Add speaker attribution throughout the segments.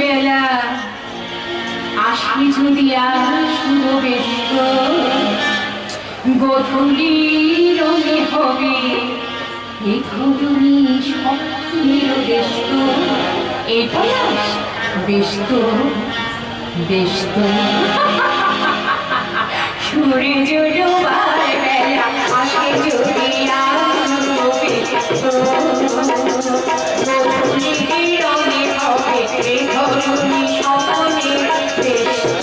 Speaker 1: বেলা আসি যদি সুরবেশ গধূলি রঙে হবে এ ধরুনি স্বপ্নের ব্যস্ত এটা ব্যস্ত ব্যস্ত সূর্য ডোবার বেলা আসে যদি রঙে হবে এ ধরুনি স্বপ্নের ব্যস্ত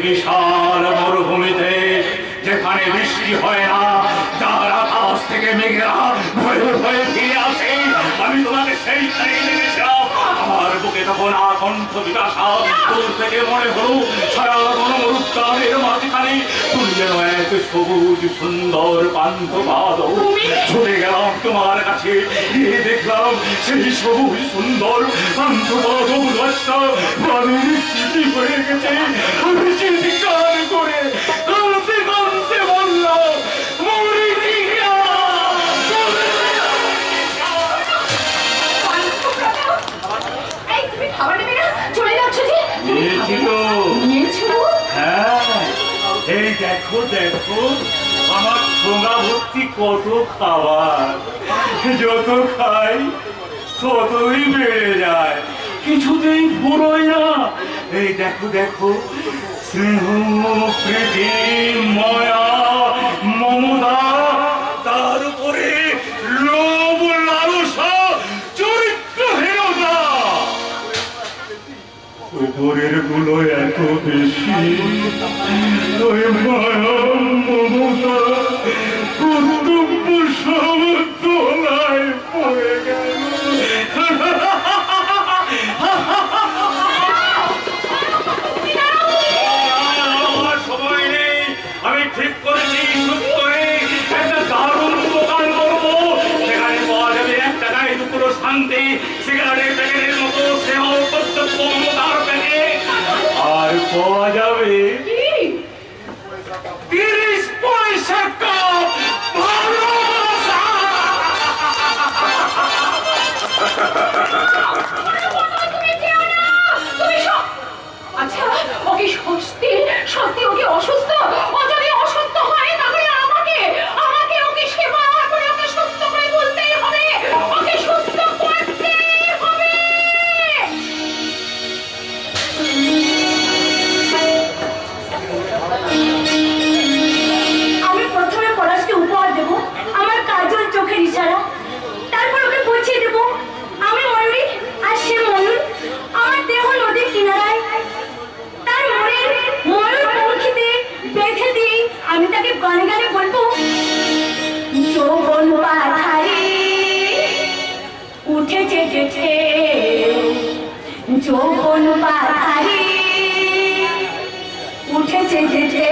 Speaker 2: বিশাল মরুভূমিতে যেখানে বৃষ্টি হয় না, যার আকাশ থেকে মেঘেরা ভয়ে ভয়ে ফিরে আসে, আমি তোমাকে সেইখানে দেখেছিলাম। আমার বুকে তখন আকণ্ঠ বিকাশা, দূর থেকে মনে হলো সারা মরুদ্যানের মাঝখানে তুমি যেন এক সবুজ সুন্দর পান্থ পাদ। ছুটে গেলাম তোমার কাছে, গিয়ে দেখলাম সেই সবুজ সুন্দর পান্থ পাদ গাছটা প্রাণীর স্মৃতি হয়ে গেছে। আমি চিৎকার করে কাঁদতে কাঁদতে বললাম, এই দেখো দেখো আমার ঠোঙা ভর্তি কত খাবার, যত খাই ততই বেড়ে যায়, কিছুতেই ফুরোয় না। এই দেখো দেখো স্নেহ প্রীতি মায়া মমতা, তার উপরে লোভ লালসা চরিত্রহীনতা, উপরের গুলো এত বেশি, ওই মায়া মমতা কর্তব্য সব তোলা শান্তি, সিগারেটের প্যাকেটের মতো স্নেহ কর্তব্য মমতার প্যাকেট, আর পাওয়া যাবে
Speaker 1: কি
Speaker 2: 30 পয়সা কাপ ভালোবাসা।
Speaker 1: আচ্ছা ওকে সত্যি সত্যি ওকে অসুস্থ, ও যদি অসুস্থ হয় তাহলে আমাকে আমাকে ওকে সেবা করে ওকে সুস্থ করে তুলতেই হবে, ওকে সুস্থ করতেই হবে। আমি প্রথমে পলাশকে উপহার দেব আমার কাজল চোখের ইশারা, তারপর ওকে বুঝিয়ে দেব আমি ময়ূরী আর সে ময়ূর, আমার দেহ নদীর কিনারায়, তার মনের ময়ূর পঙ্খিতে বেঁধে দিই আমি তাকে গানে গানে বলবো, যৌবন পাথারে উঠেছে যেঠে, যৌবন পাথারে উঠেছে যেঠে,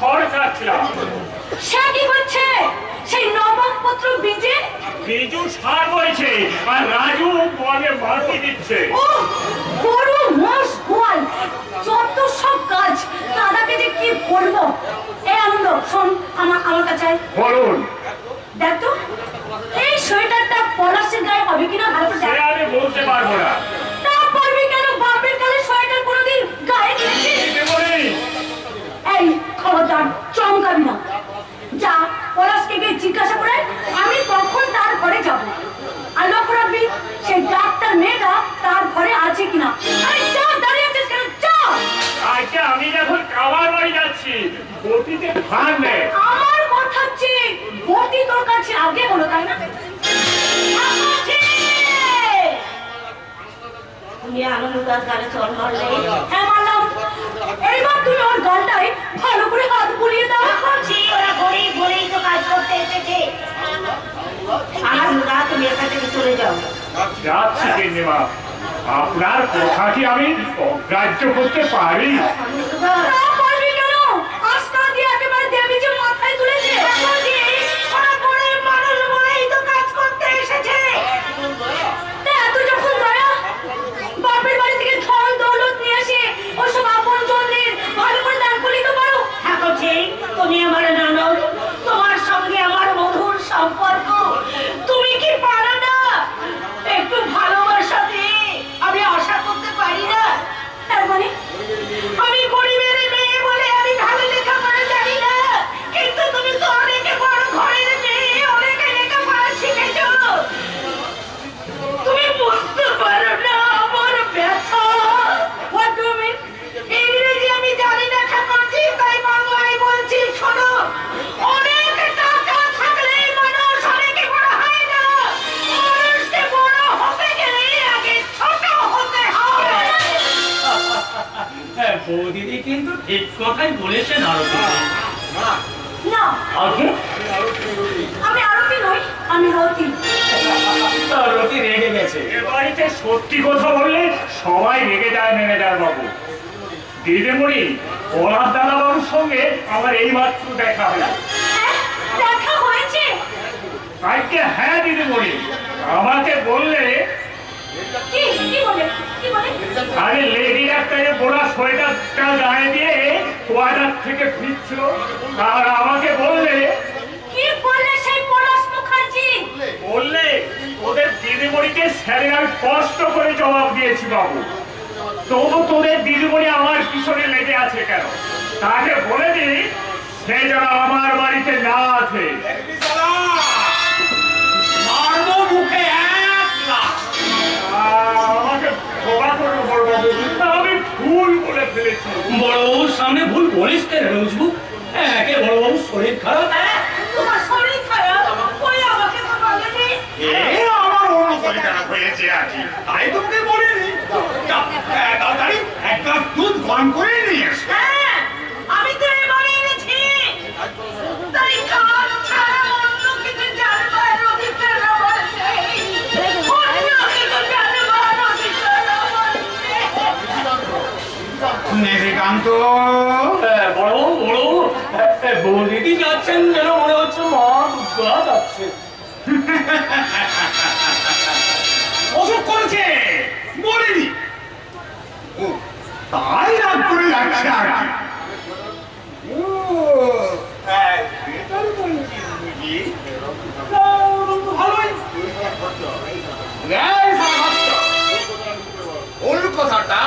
Speaker 2: খড় কাটছিলাম।
Speaker 1: সে কি হচ্ছে? সেই নবাব পুত্র বিজে
Speaker 2: বিজু সার বইছে আর রাজু বলে মাটি দিচ্ছে।
Speaker 1: ও বড় মোষ গোয়াল, যত সব কাজ দাদাকে যে কি বলবো। এই আনন্দ শোন, আমার কাছে
Speaker 2: বলুন।
Speaker 1: দেখ তো এই সোয়েটারটা পলাশের গায়ে হবে কিনা ভালো করে দেখ।
Speaker 2: আমি বলতে পারবো না।
Speaker 1: তা পারবি কেন? বাপের কালে সোয়েটার কোনোদিন গায়ে দিয়েছিস? এই খবরদার চমকাবি না। যা পলাশকে গিয়ে জিজ্ঞাসা করে আমি কখন তার ঘরে যাব, আর লক্ষ্য রাখবি সেই ডাক্তার মেয়েটা তার ঘরে আছে কিনা। আরে যা, দাঁড়িয়ে আছিস কেন? যা।
Speaker 2: আচ্ছা আমি যখন খাবার বাড়ি যাচ্ছি বটিতে ভাগ নেই।
Speaker 1: আমার কথা হচ্ছে বটি তোর কাছে আগে বলো, তাই না?
Speaker 3: তুমি আনন্দদাস গানে চল মারলে।
Speaker 1: হ্যাঁ মারলাম। এইবার তুমি ওর গানটায় ভালো করে হাত বুলিয়ে দাও।
Speaker 3: করছি, ওরা গরিব বলেই তো কাজ করতে এসেছে। আনন্দদা তুমি এখান থেকে চলে যাও।
Speaker 2: যাচ্ছি গিন্নিমা, আপনার কথা কি আমি অগ্রাহ্য করতে পারি?
Speaker 3: আনন্দদা
Speaker 1: তা পারবি কেন? আস্তা দিয়ে একেবারে দেবী যে মাথায় তুলেছে।
Speaker 3: ওরা গরিব মানুষ বলেই তো কাজ করতে এসেছে।
Speaker 1: তা এত যখন দয়া, বাপের বাড়ি থেকে ধন দৌলত নিয়ে আসে ওসব আপন জনদের ভালো করে দান করলেই তো পারো।
Speaker 3: ঠাকুরজি তুমি আমার ননদ, তোমার সঙ্গে আমার মধুর সম্পর্ক, তুমি কি পারো না একটু ভালোবাসা দিয়ে? আমি আশা করতে পারি না?
Speaker 1: তার মানে
Speaker 3: আমি গরিবের মেয়ে বলে আমি ভালো লেখাপড়া জানি না, কিন্তু তুমি তো অনেক বড় ঘরের মেয়ে, অনেক লেখাপড়া শিখেছো। তুমি বুঝতে পারো না আমার ব্যথা।
Speaker 1: What do you mean?
Speaker 3: ইংরেজি আমি জানি না ঠাকুরজি, তাই বাংলায় বলছি শোনো। অনেক টাকা থাকলে মানুষ অনেক বড় হয় না, মানুষকে বড় হতে গেলে আগে ছোট হতে হয়।
Speaker 4: হ্যাঁ বৌদিদি কিন্তু ঠিক কথাই বলেছেন। আরো
Speaker 1: না,
Speaker 2: আগে
Speaker 1: আমি আরতি নই, আমি রতি।
Speaker 2: রতি রেগে গেছে। এ বাড়িতে সত্যি কথা বললে সবাই রেগে যায় ম্যানেজার বাবু। দিদিমণি, পলাশ দাদা বাবুর সঙ্গে আমার এই মাত্র দেখা হলো।
Speaker 1: হ্যাঁ, দেখা হয়েছে।
Speaker 2: আজকে হ্যাঁ দিদিমণি, আমাকে বললে
Speaker 1: কি কি বলে, কি বলে?
Speaker 2: আরে লেডি একটা যে বোরা সোয়েটারটা গায়ে দিয়ে কোয়ার্টার থেকে ফিরছিল, আর আমাকে বললে
Speaker 1: কি বললে সেই পলাশ মুখার্জি?
Speaker 2: বললে ওদের দিদিমণিকে স্যারের আমি কষ্ট করে জবাব দিয়েছি বাবু, তবু তোদের দিদিমণি আমার পিছনে লেগে আছে কেন? তাকে বলে দিই সে যেন আমার বাড়িতে না আছে।
Speaker 4: মারবো মুখে এক লাখ।
Speaker 2: আমাকে ক্ষমা করো বড়বাবু, আমি ভুল বলে ফেলেছি।
Speaker 4: বড়বাবুর সামনে ভুল বলিস কেন রোজবু? একে বড়বাবুর শরীর খারাপ।
Speaker 3: হ্যাঁ, তোমার শরীর খারাপ, ওই আমাকে তো বলেনি।
Speaker 4: আমার অন্য শরীর খারাপ হয়েছে আছি, তাই তোকে বলিনি। তাড়াতাড়ি এক গ্লাস দুধ গরম করে নিয়ে এসো।
Speaker 3: হ্যাঁ, আমি তো এবারে এনেছি। তাই খাবার ছাড়া অন্য কিছু জানবার অধিকার আমার নেই। অন্য কিছু জানবার অধিকার আমার নেই।
Speaker 4: নিশিকান্ত,
Speaker 2: বড়বাবু বৌদিদি যাচ্ছেন যেন মনে হচ্ছে মা দুর্গা যাচ্ছে।
Speaker 4: অসুখ করেছে বলিনি। ও তাই রাগ করে যাচ্ছে আর কি। ও বেটার বলছিস বুঝি? ভালোই। ওর কথাটা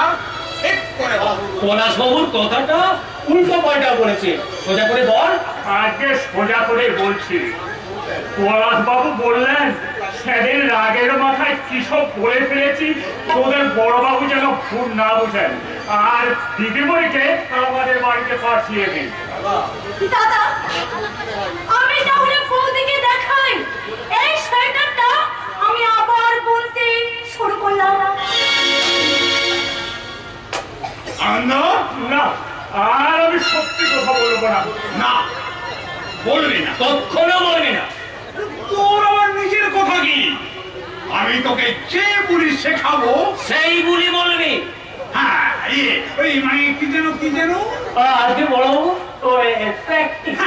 Speaker 4: ঠিক করে বল।
Speaker 5: পলাশ বাবুর কথাটা উল্টো পাল্টা বলেছে, সোজা করে বল।
Speaker 2: আজকে সোজা করে বলছি, পলাশ বাবু বললেন সেদিন রাগের মাথায় কি সব বলে ফেলেছি, তোদের বড়বাবু যেন ভুল না বুঝেন, আর দিদিমণিকে আমাদের বাড়িতে পাঠিয়ে দিন।
Speaker 1: দাদা, আমি তাহলে বৌদিকে দেখাই। এই সোয়েটারটা আমি আবার বলতে শুরু করলাম।
Speaker 4: আনন্দ,
Speaker 2: না, আর আমি সত্যি কথা বলবো না।
Speaker 4: না বলবি না।
Speaker 5: কখনো বলবি না।
Speaker 4: তোর আমার নিজের কথা কি? আমি তোকে যে বুলি শেখাবো
Speaker 5: সেই বুলি বলবি।
Speaker 4: হ্যাঁ, ওই মানে কি যেন
Speaker 5: আজকে বড়বাবু ওই প্র্যাকটিস।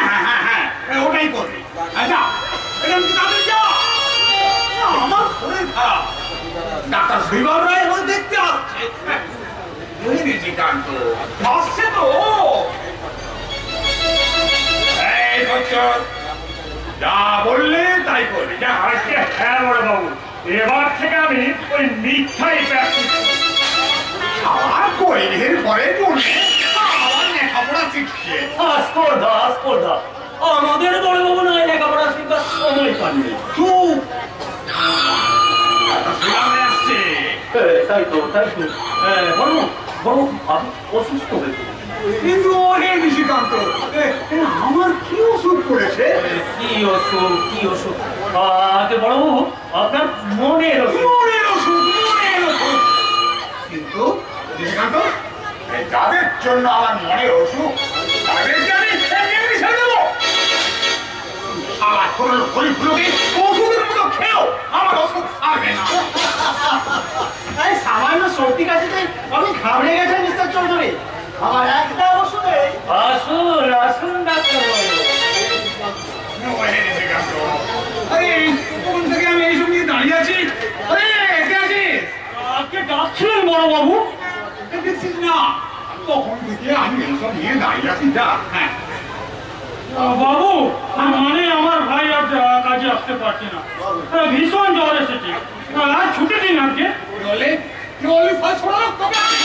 Speaker 4: হ্যাঁ, ওটাই করবি। আচ্ছা এরকম কি তাদের যা? আমার শরীর খারাপ, ডাক্তার শৈবাল রায় আমার দেখতে আসছে। নিশিকান্ত আসছে তো। এই বছর যা বললে তাই করবি। যা
Speaker 2: আজকে হ্যাঁ বড়বাবু, এবার থেকে আমি ওই মিথ্যাই প্র্যাকটিস করব।
Speaker 4: আর কইলের পরে পড়লে আবার লেখাপড়া শিখছে।
Speaker 5: স্পর্ধা স্পর্ধা, আমাদের বড়বাবু নয় লেখাপড়া শিখবার সময় পাননি।
Speaker 4: চুপ, শৈবাল আসছে।
Speaker 5: তাই তো তাই তো। বড় বড় আমি অসুস্থ হয়েছি।
Speaker 4: কিন্তু হে নিশিকান্ত, আমার কি অসুখ করেছে?
Speaker 5: কি অসুখ কি অসুখ? আগে বড়বাবু আপনার মনের অসুখ।
Speaker 4: মনের অসুখ, মনের অসুখ। কিন্তু নিশিকান্ত, যাদের জন্য আমার মনের অসুখ তাদেরকে আমি মেডিসিন দেবো। আমার ছোট গরিবগুলোকে ওষুধের মতো খেয়েও আমার অসুখ সারবে না।
Speaker 6: সামান্য সর্দি কাশিতে আমি ঘাবড়ে গেছে মিস্টার চৌধুরী। আমার একটা ওষুধে
Speaker 5: আসুন আসুন ডাক্তারবাবু।
Speaker 4: ওহে নিশিকান্ত, আরে কোন থেকে আমি এইসব নিয়ে দাঁড়িয়ে আছি? আরে কে আছিস?
Speaker 5: আজকে ডাকছিলেন বড়বাবু?
Speaker 4: দেখছিস না তখন থেকে আমি এইসব নিয়ে দাঁড়িয়ে আছি। যা, হ্যাঁ
Speaker 5: বাবু মানে আমার ভাই আর কাজে আসতে পারছে না, ভীষণ জ্বর এসেছে, আর ছুটি দিন আজকে।
Speaker 4: বলে জল ফল ছড়ানো তোকে আমি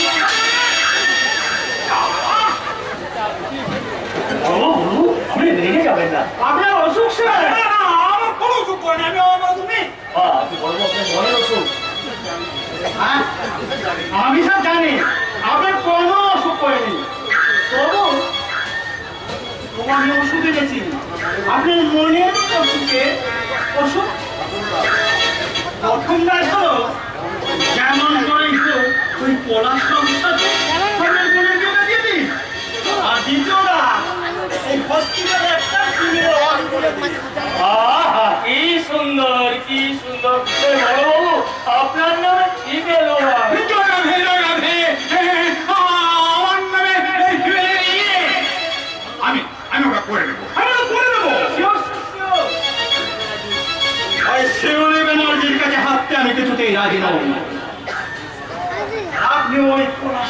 Speaker 5: বাবু আপনি রেগে যাবেন না, আপনার অসুখ স্যার।
Speaker 4: আমার কোনো অসুখ করে না, আমি আমার অসুখ নেই।
Speaker 5: আপনি বড় আপনার মনের অসুখ।
Speaker 6: আমি সব জানি আপনার কোনো অসুখ করেনি। তবু আমি ওষুধ এনেছি আপনার মনের অসুখে। অসুখ প্রথমবার হলো যেমন করে ওই পলাশ বাবুর সাথে আপনার মনের বিয়েটা দিয়ে দিন। আর দ্বিতীয়টা এই হসপিটালে একটা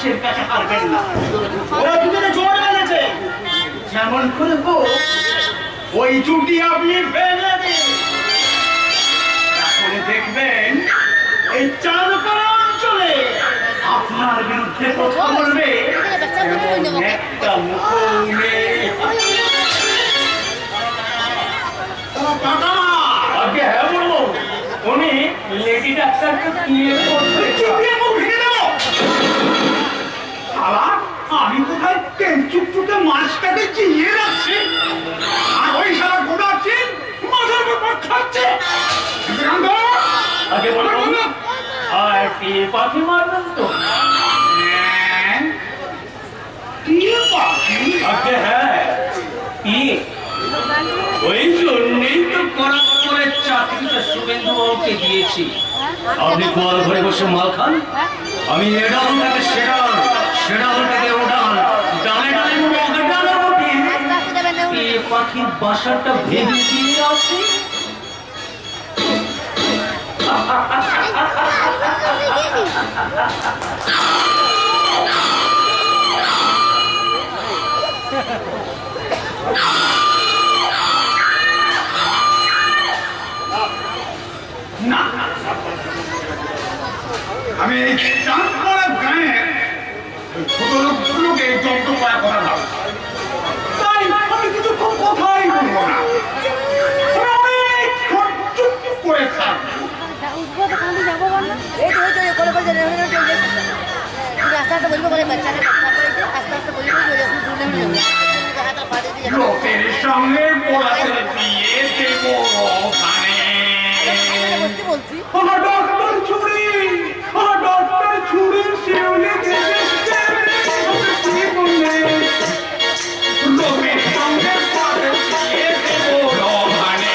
Speaker 6: মানুষের কাছে হারবেন না। ওরা দুজনে জোর বেঁধেছে, যেমন করে হোক ওই জুটি আপনি ভেঙে দিন। তাহলে দেখবেন এই চারপাড়া অঞ্চলে আপনার বিরুদ্ধে কথা বলবে এমন একটা মুখও নেই।
Speaker 2: আগে হ্যাঁ বলবো, উনি লেডি ডাক্তারকে বিয়ে করতে
Speaker 4: শালা, আমি কোথায় চুপচুপে মাছটাকে চিনিয়ে রাখছি, আর ওই শালা ঘোরাচ্ছি মাথার ব্যাপার খাচ্ছে।
Speaker 2: আগে বলবো আর কি পাখি মারবেন তো? আগে হ্যাঁ,
Speaker 7: ওই জন্যই তো করার পরে চাকরিটা শুভেন্দু বাবুকে দিয়েছি। আপনি গোয়াল ঘরে বসে মাল খান, আমি এডালটাকে সেডাল, সেডালটাকে ওডাল, ডালে ডালে ডালে উঠি। এই পাখির বাসাটা ভেঙে দিয়ে আসি।
Speaker 4: না, আমি এই চাঁদপাড়া গায়ে ছোট লোকগুলোকে জব্দ করার কথা ভাবছি, তাই আমি কিছুক্ষণ কথাই বলবো না, আমি অনেকক্ষণ চুপ করে থাকবো।
Speaker 8: উঠবো তো কান্দি যাবো বললো এই তো করে বলছে রাস্তাটা বলবো বলে বাচ্চাকে আস্তে আস্তে বলবো
Speaker 4: লোকের সঙ্গে বলাতে দিয়ে দেবো ওখানে।
Speaker 8: বলছি
Speaker 4: ডক্টর ছুরি, ডক্টর ছুরি শিউলি লোকের সঙ্গে বলাতে দিয়ে দেবো ওখানে।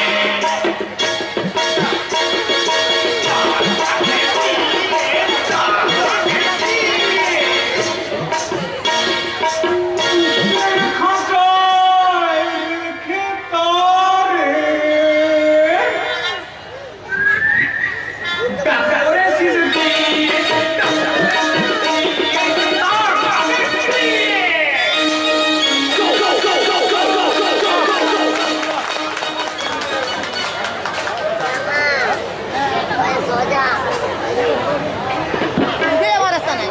Speaker 8: আমার রাস্তা নাই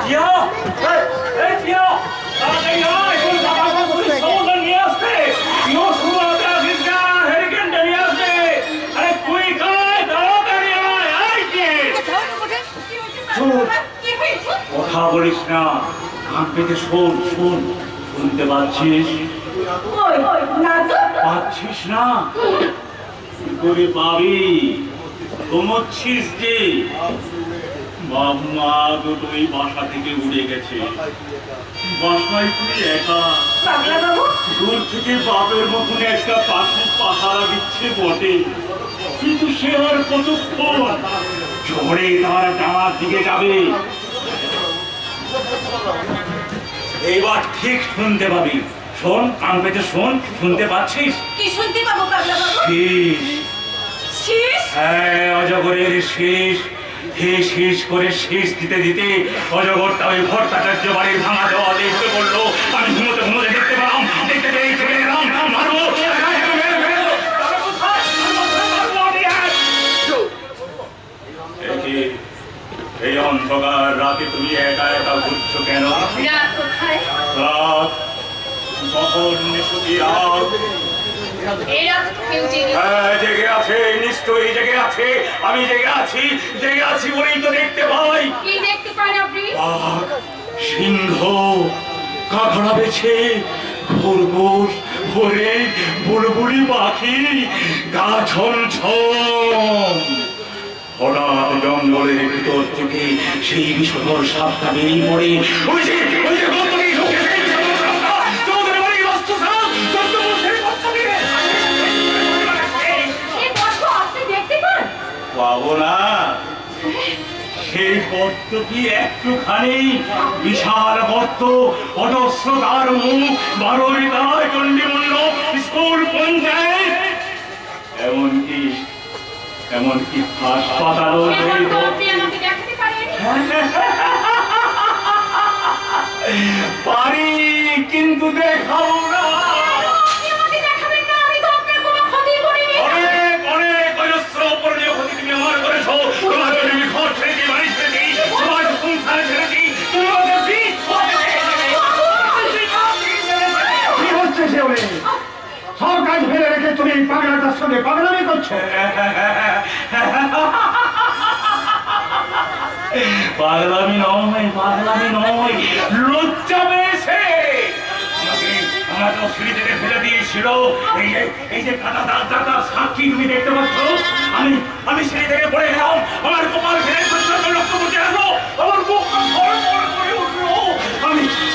Speaker 2: জিয়া, এই জিয়া, তাড়াতাড়ি আয়, কোন বাবা পুলিশ খবর নিয়ে আসতে। ইও শুরু হতে আসিস না, হেরিকেনটা নিয়ে আসতে। আরে তুই কায়, তাড়াতাড়ি আয়, আয় কে? চুপ, কথা বলিস না, কান পেতে শোন, শোন, শুনতে পাচ্ছিস? পাচ্ছিস না? কি করে পাবি? ঘুমোচ্ছিস যে? বাপ মা দুটোই বাসা থেকে উড়ে গেছে, বাসায় তুই একা। দূর থেকে বাপের মতন একটা পাখি পাহারা দিচ্ছে বটে, কিন্তু সে আর কতক্ষণ ঝড়ে তার ডানার দিকে যাবে। এবার ঠিক শুনতে পাবি, শোন, কান পেতে শোন, শুনতে পাচ্ছিস?
Speaker 1: কি শুনতে পাবো পাগলা বাবু?
Speaker 2: শীষ,
Speaker 1: শীষ?
Speaker 2: হ্যাঁ, অজগরের শীষ। হে শীষ করে শীষ দিতে দিতে অজগরটা ওই ভট্টাচার্য বাড়ির ভাঙা দেওয়া দেখতে পড়লো। আমি ঘুমোতে ঘুমোতে দেখতে পেলাম, দেখতে পেয়ে চলে এলাম, মারবো। এই অন্ধকার রাতে তুমি একা একা ঘুরছো কেন?
Speaker 1: রাত কোথায়?
Speaker 2: রাত কখন? নিশুতি রাত।
Speaker 1: এই রাতে তো কেউ জেগে
Speaker 2: হ্যাঁ, জেগে আছে, নিশ্চয়ই জেগে আছে। আমি জেগে আছি, জেগে আছি বলেই তো দেখতে পাই।
Speaker 1: কি দেখতে পান আপনি?
Speaker 2: বাঘ, সিংহ, কাঁকড়া বেছে, খরগোশ, ভোরে বুলবুলি পাখি, গা ছমছম। হঠাৎ জঙ্গলের ভিতর থেকে সেই বিষধর সাপটা বেরিয়ে পড়ে। ওই যে গর্ত দিয়ে ঢুকে সেই বিষধর সাপটা তোমাদের বাড়ির বাস্তুসাপ, দত্তবংশের গর্ত দিয়ে।
Speaker 1: এই গর্ত আপনি দেখতে পান?
Speaker 2: পাবো না, সেই গর্ত কি একটুখানি? বিশাল গর্ত, অজস্র তার মুখ, 12 তলায় চণ্ডীমণ্ডপ, স্কুল, পঞ্চায়েত, এমনকি হাসপাতালও
Speaker 1: এখন তো আপনি আমাকে দেখাতে পারেন।
Speaker 4: কেউ নেই। সব কাজ ফেলে রেখে তুমি এই পাগলাটার সঙ্গে পাগলামি করছো।
Speaker 2: পাগলামি নয়, লজ্জা পেয়েছে। আমাকে সিঁড়ি থেকে ফেলে দিয়েছিল। এই যে কাটা দাগ সাক্ষী তুমি দেখতে পাচ্ছ। আমি সিঁড়ি থেকে পড়ে গেলাম, আমার কপাল ফেলে রক্ত পড়তে লাগলো, আমার মুখ করে উঠলো।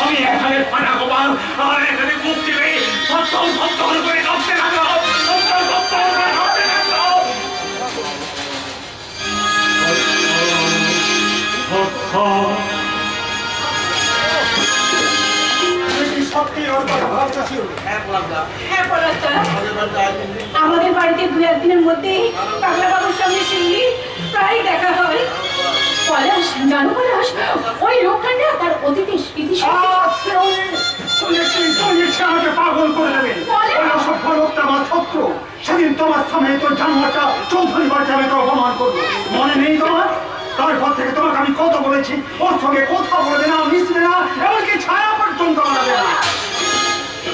Speaker 2: আমি এখানে ফাটা কপাল আর এখানে মুখ চেপে সত্তর করে কাঁপতে লাগলাম।
Speaker 4: সত্যি ওর কথা ভাবতেছি।
Speaker 3: হ্যাঁ পলাশদা, আমাদের বাড়িতে দু একদিনের মধ্যেই পাগলা বাবুর সঙ্গে সিংড়ি প্রায় দেখা হয়।
Speaker 1: পলাশ, জানো পলাশ, ওই লোকটা তার অতীতের স্মৃতি
Speaker 4: আমাকে পাগল করে দেবে। অসভ্য লোকটা আমার শত্রু। সেদিন তোমার সামনে তোর জানোয়ারটা চৌধুরী বাড়িতে আমি তো অপমান করবো, মনে নেই তোমার? তারপর থেকে তোমাকে আমি কত বলেছি ওর সঙ্গে কথা বলবে না, মিশবে না, এমনকি ছায়া পর্যন্ত বানাবে না।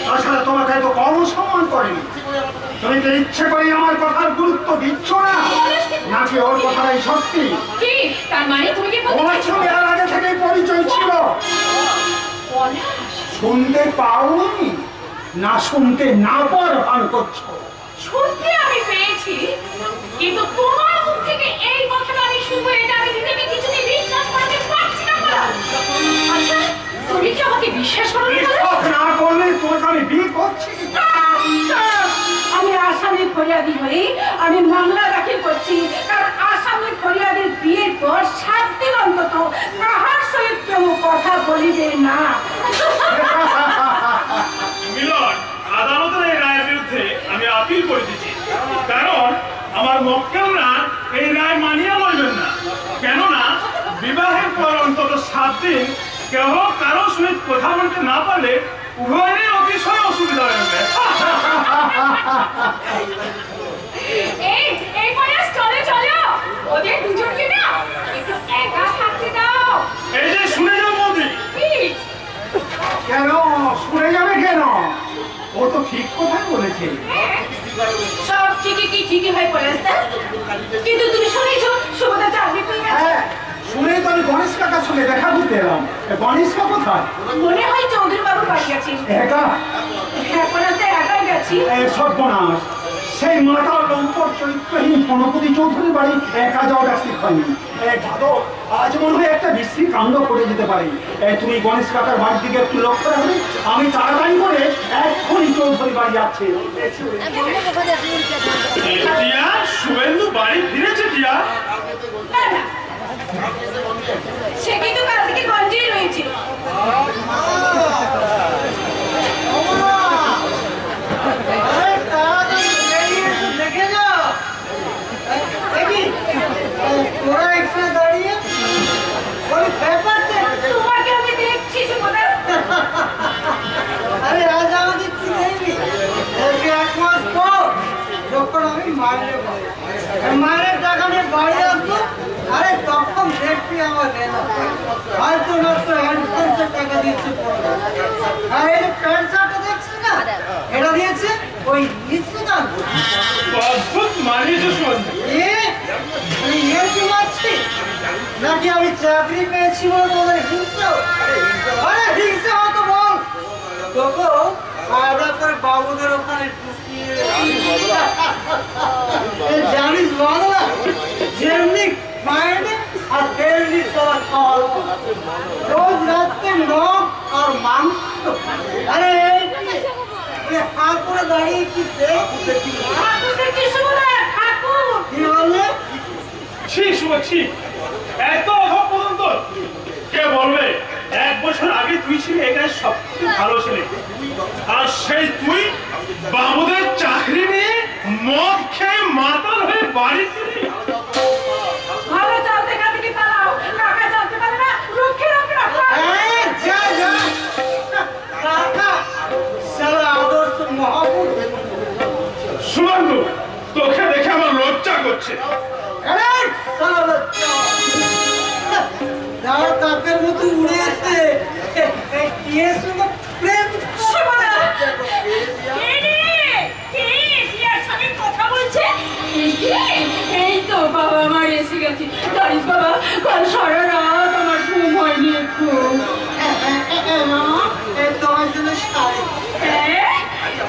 Speaker 4: তাছাড়া তোমাকে এত কম সম্মান করেনি। তুমি তো ইচ্ছে করে আমার কথার গুরুত্ব দিচ্ছ না, নাকি ওর কথাটাই সত্যি?
Speaker 1: কি তার মানে তুমি কি বলতে
Speaker 4: ওর
Speaker 1: চাইছো?
Speaker 4: সঙ্গে এর আগে থেকেই পরিচয় ছিল। শুনতে পাওনি না, শুনতে না পাওয়ার ভান করছো?
Speaker 1: শুনতে আমি পেয়েছি, কিন্তু তোমার মুখ থেকে এই কথাটা আমি শুনবো এটা আমি নিজেকে কিছুতেই বিশ্বাস করতে পারছি না পলাশ। আচ্ছা, তুমি কি আমাকে বিশ্বাস করো না?
Speaker 4: বিশ্বাস না করলে তোমাকে আমি বিয়ে করছি।
Speaker 3: আমি আসামি ফরিয়াদি হয়ে আমি মামলা দাখিল করছি, কারণ আসামি ফরিয়াদির বিয়ের পর 7 দিন অন্তত কাহার সহিত কেউ কথা বলিবে না।
Speaker 5: মিলন, আদালতের এই রায়ের বিরুদ্ধে আমি আপিল করে দিচ্ছি, কারণ আমার মক্কেলরা এই রায় মানিয়ে লইবেন না। কেননা বিবাহের পর অন্তত 7 দিন কেহ কারো সহিত কথা বলতে না পারলে উভয়েরই অতিশয় অসুবিধা হয়ে
Speaker 1: এই পলাশ, চলো ওদের দুজনকে না একটু একা থাকতে দাও।
Speaker 5: এই যে শুনে যাও বৌদি।
Speaker 1: কি?
Speaker 4: কেন শুনে যাবে কেন? ও তো ঠিক কথাই বলেছে।
Speaker 3: সব ঠিকই হয় পলাশদা, কিন্তু তুমি শুনেছো সুভদ্রা চাকরি পেয়ে গেছে।
Speaker 4: হ্যাঁ, শুনেই তো আমি গণেশ কাকার সঙ্গে দেখা করতে এলাম। গণেশ কাকা কোথায়?
Speaker 3: মনে হয় চৌধুরী বাবুর বাড়ি গেছি।
Speaker 4: একা?
Speaker 3: হ্যাঁ পলাশদা, একাই গেছি।
Speaker 4: সর্বনাশ, সেই মাতা লম্পট চরিত্রহীন গণপতি চৌধুরীর বাড়ি একা যাওয়াটা ঠিক হয়নি। দাদু, আজ মনে হয় একটা বিশ্রী কাণ্ড করে যেতে পারে। তুমি গণেশ কাকার বাড়ির দিকে একটু লক্ষ্য রাখবে। আমি তাড়াতাড়ি করে এক্ষুনি চৌধুরী বাড়ি যাচ্ছি।
Speaker 5: টিয়া, শুভেন্দু বাড়ি ফিরেছে টিয়া?
Speaker 3: না না, সে কিন্তু কাল থেকে গঞ্জেই রয়েছে। তোমাকে আমি দেখছি সুভদ্রা।
Speaker 8: আরে আজ আমাদের চিনেনি এক মাস পর যখন আমি মায়ের টাকা নিয়ে বাড়ি আসবো, আরে তখন দেখবি আমার হয়তো নষ্ট হ্যান্ডপেন্সের টাকা দিয়েছে। আর এই যে প্যান্ট শার্টটা দেখছি না, এটা দিয়েছে ওই নিশ্চিতান্ত।
Speaker 5: অদ্ভুত মানিয়েছে শুভেন্দু।
Speaker 8: এর কি মারছি নাকি আমি চাকরি পেয়েছি বলে তোদের হিংসা? আরে হিংসা হতো বল, তোকে আলাদা করে বাবুদের ওখানে ঢুকিয়ে জানিস বাংলা যেমনি মাইনে আর তেমনি তোর ফল। রোজ রাত্রে নখ আর মাংস। আরে হাত করে দাঁড়িয়ে কি দেখছি?
Speaker 3: ঠাকুর দেখছি সুভদ্রা, ঠাকুর।
Speaker 8: কি বললে?
Speaker 5: ছি শুভ, ছি, এত অভাব পর্যন্ত কে বলবে? 1 বছর আগে তুই ছিলি এখানে সবথেকে ভালো ছেলে, আর সেই তুই বাবুদের চাকরি নিয়ে মদ খেয়ে মাতাল হয়ে বাড়ি ফিরলি।
Speaker 3: ভালো চলতে কাছে পালাও, কাকা চলতে পারে না, রক্ষে রাখো।
Speaker 8: যা যা কাকা সারা আদর্শ মহাপুর।
Speaker 5: শুভেন্দু, তোকে দেখে আমার লজ্জা করছে।
Speaker 8: যারা কাকের মতো উড়ে আসে প্রেম
Speaker 3: সুভদ্রা,
Speaker 1: পারিস বাবা, কাল সারা রাত আমার ঘুম হয়নি একটু।
Speaker 8: তোমার জন্য শাড়ি।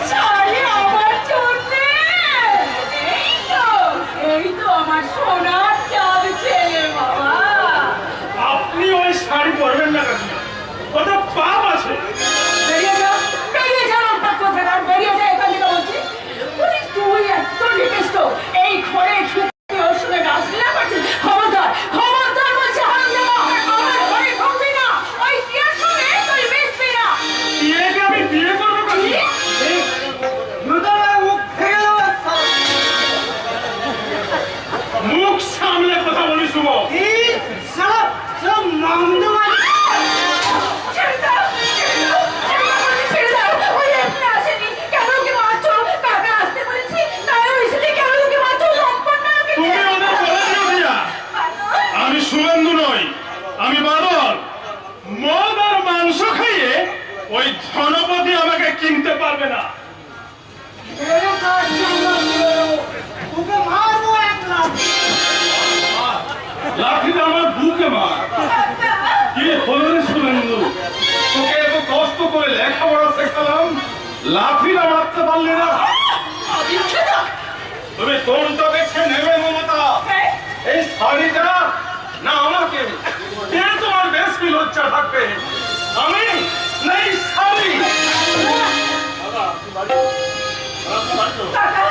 Speaker 1: শাড়ি আমার জন্যে? এই তো আমার সোনার চাঁদ ছেলে বাবা।
Speaker 5: আপনি ওই শাড়ি পরবেন না কেন? ওটা পাপ আছে।
Speaker 1: বেরিয়ে যা, বেরিয়ে যা আমার কোথাকার, বেরিয়ে যা এখান থেকে বলছি। বলি তুই এত নিকৃষ্ট, এই ঘরে ঢুকে ওর সঙ্গে রাসলীলা করছিস? খবরদার, খবরদার বলছি হারামজাদা, আমার ঘরে ঢুকবি না, ওই টিয়ার সঙ্গে তুই মিশবি না।
Speaker 5: বিয়েকে আমি বিয়ে করবো কেন?
Speaker 8: দুটোবার মুখ ফেলে দেবো সব।
Speaker 5: মুখ সামলে কথা বলি শুভ।
Speaker 8: এই সব সব মামদুমান।
Speaker 1: ছেড়ে দাও, ছেড়ে দাও, ছেড়ে দাও বলছি, ছেড়ে দাও। ওই এমনি আসেনি, কেন ওকে মারছো? কাকা আসতে বলেছি, তাই ওই সাথে কেন ওকে মারছো? লম্পট না ওকে?
Speaker 5: তুমি ওদের বলে দিও দিয়া। আমি শুভেন্দু নই, আমি বাদল। মদ আর মাংস খাইয়ে ওই ধনপতি আমাকে কিনতে পারবে না।
Speaker 8: এরে কাজ জন্য তোকে মারবো এক লাথি।
Speaker 5: লাঠিটা আমার বুকে মার। কি হলো রে শুভেন্দু? তোকে এত কষ্ট করে লেখাপড়া শেখালাম, লাঠিটা মারতে পারলি না? তুমি কোনটা বেছে নেবে মমতা? এই শাড়িটা না আমাকে? কে তোমার বেশি লজ্জা থাকবে, আমি না এই শাড়ি?
Speaker 1: কাকা,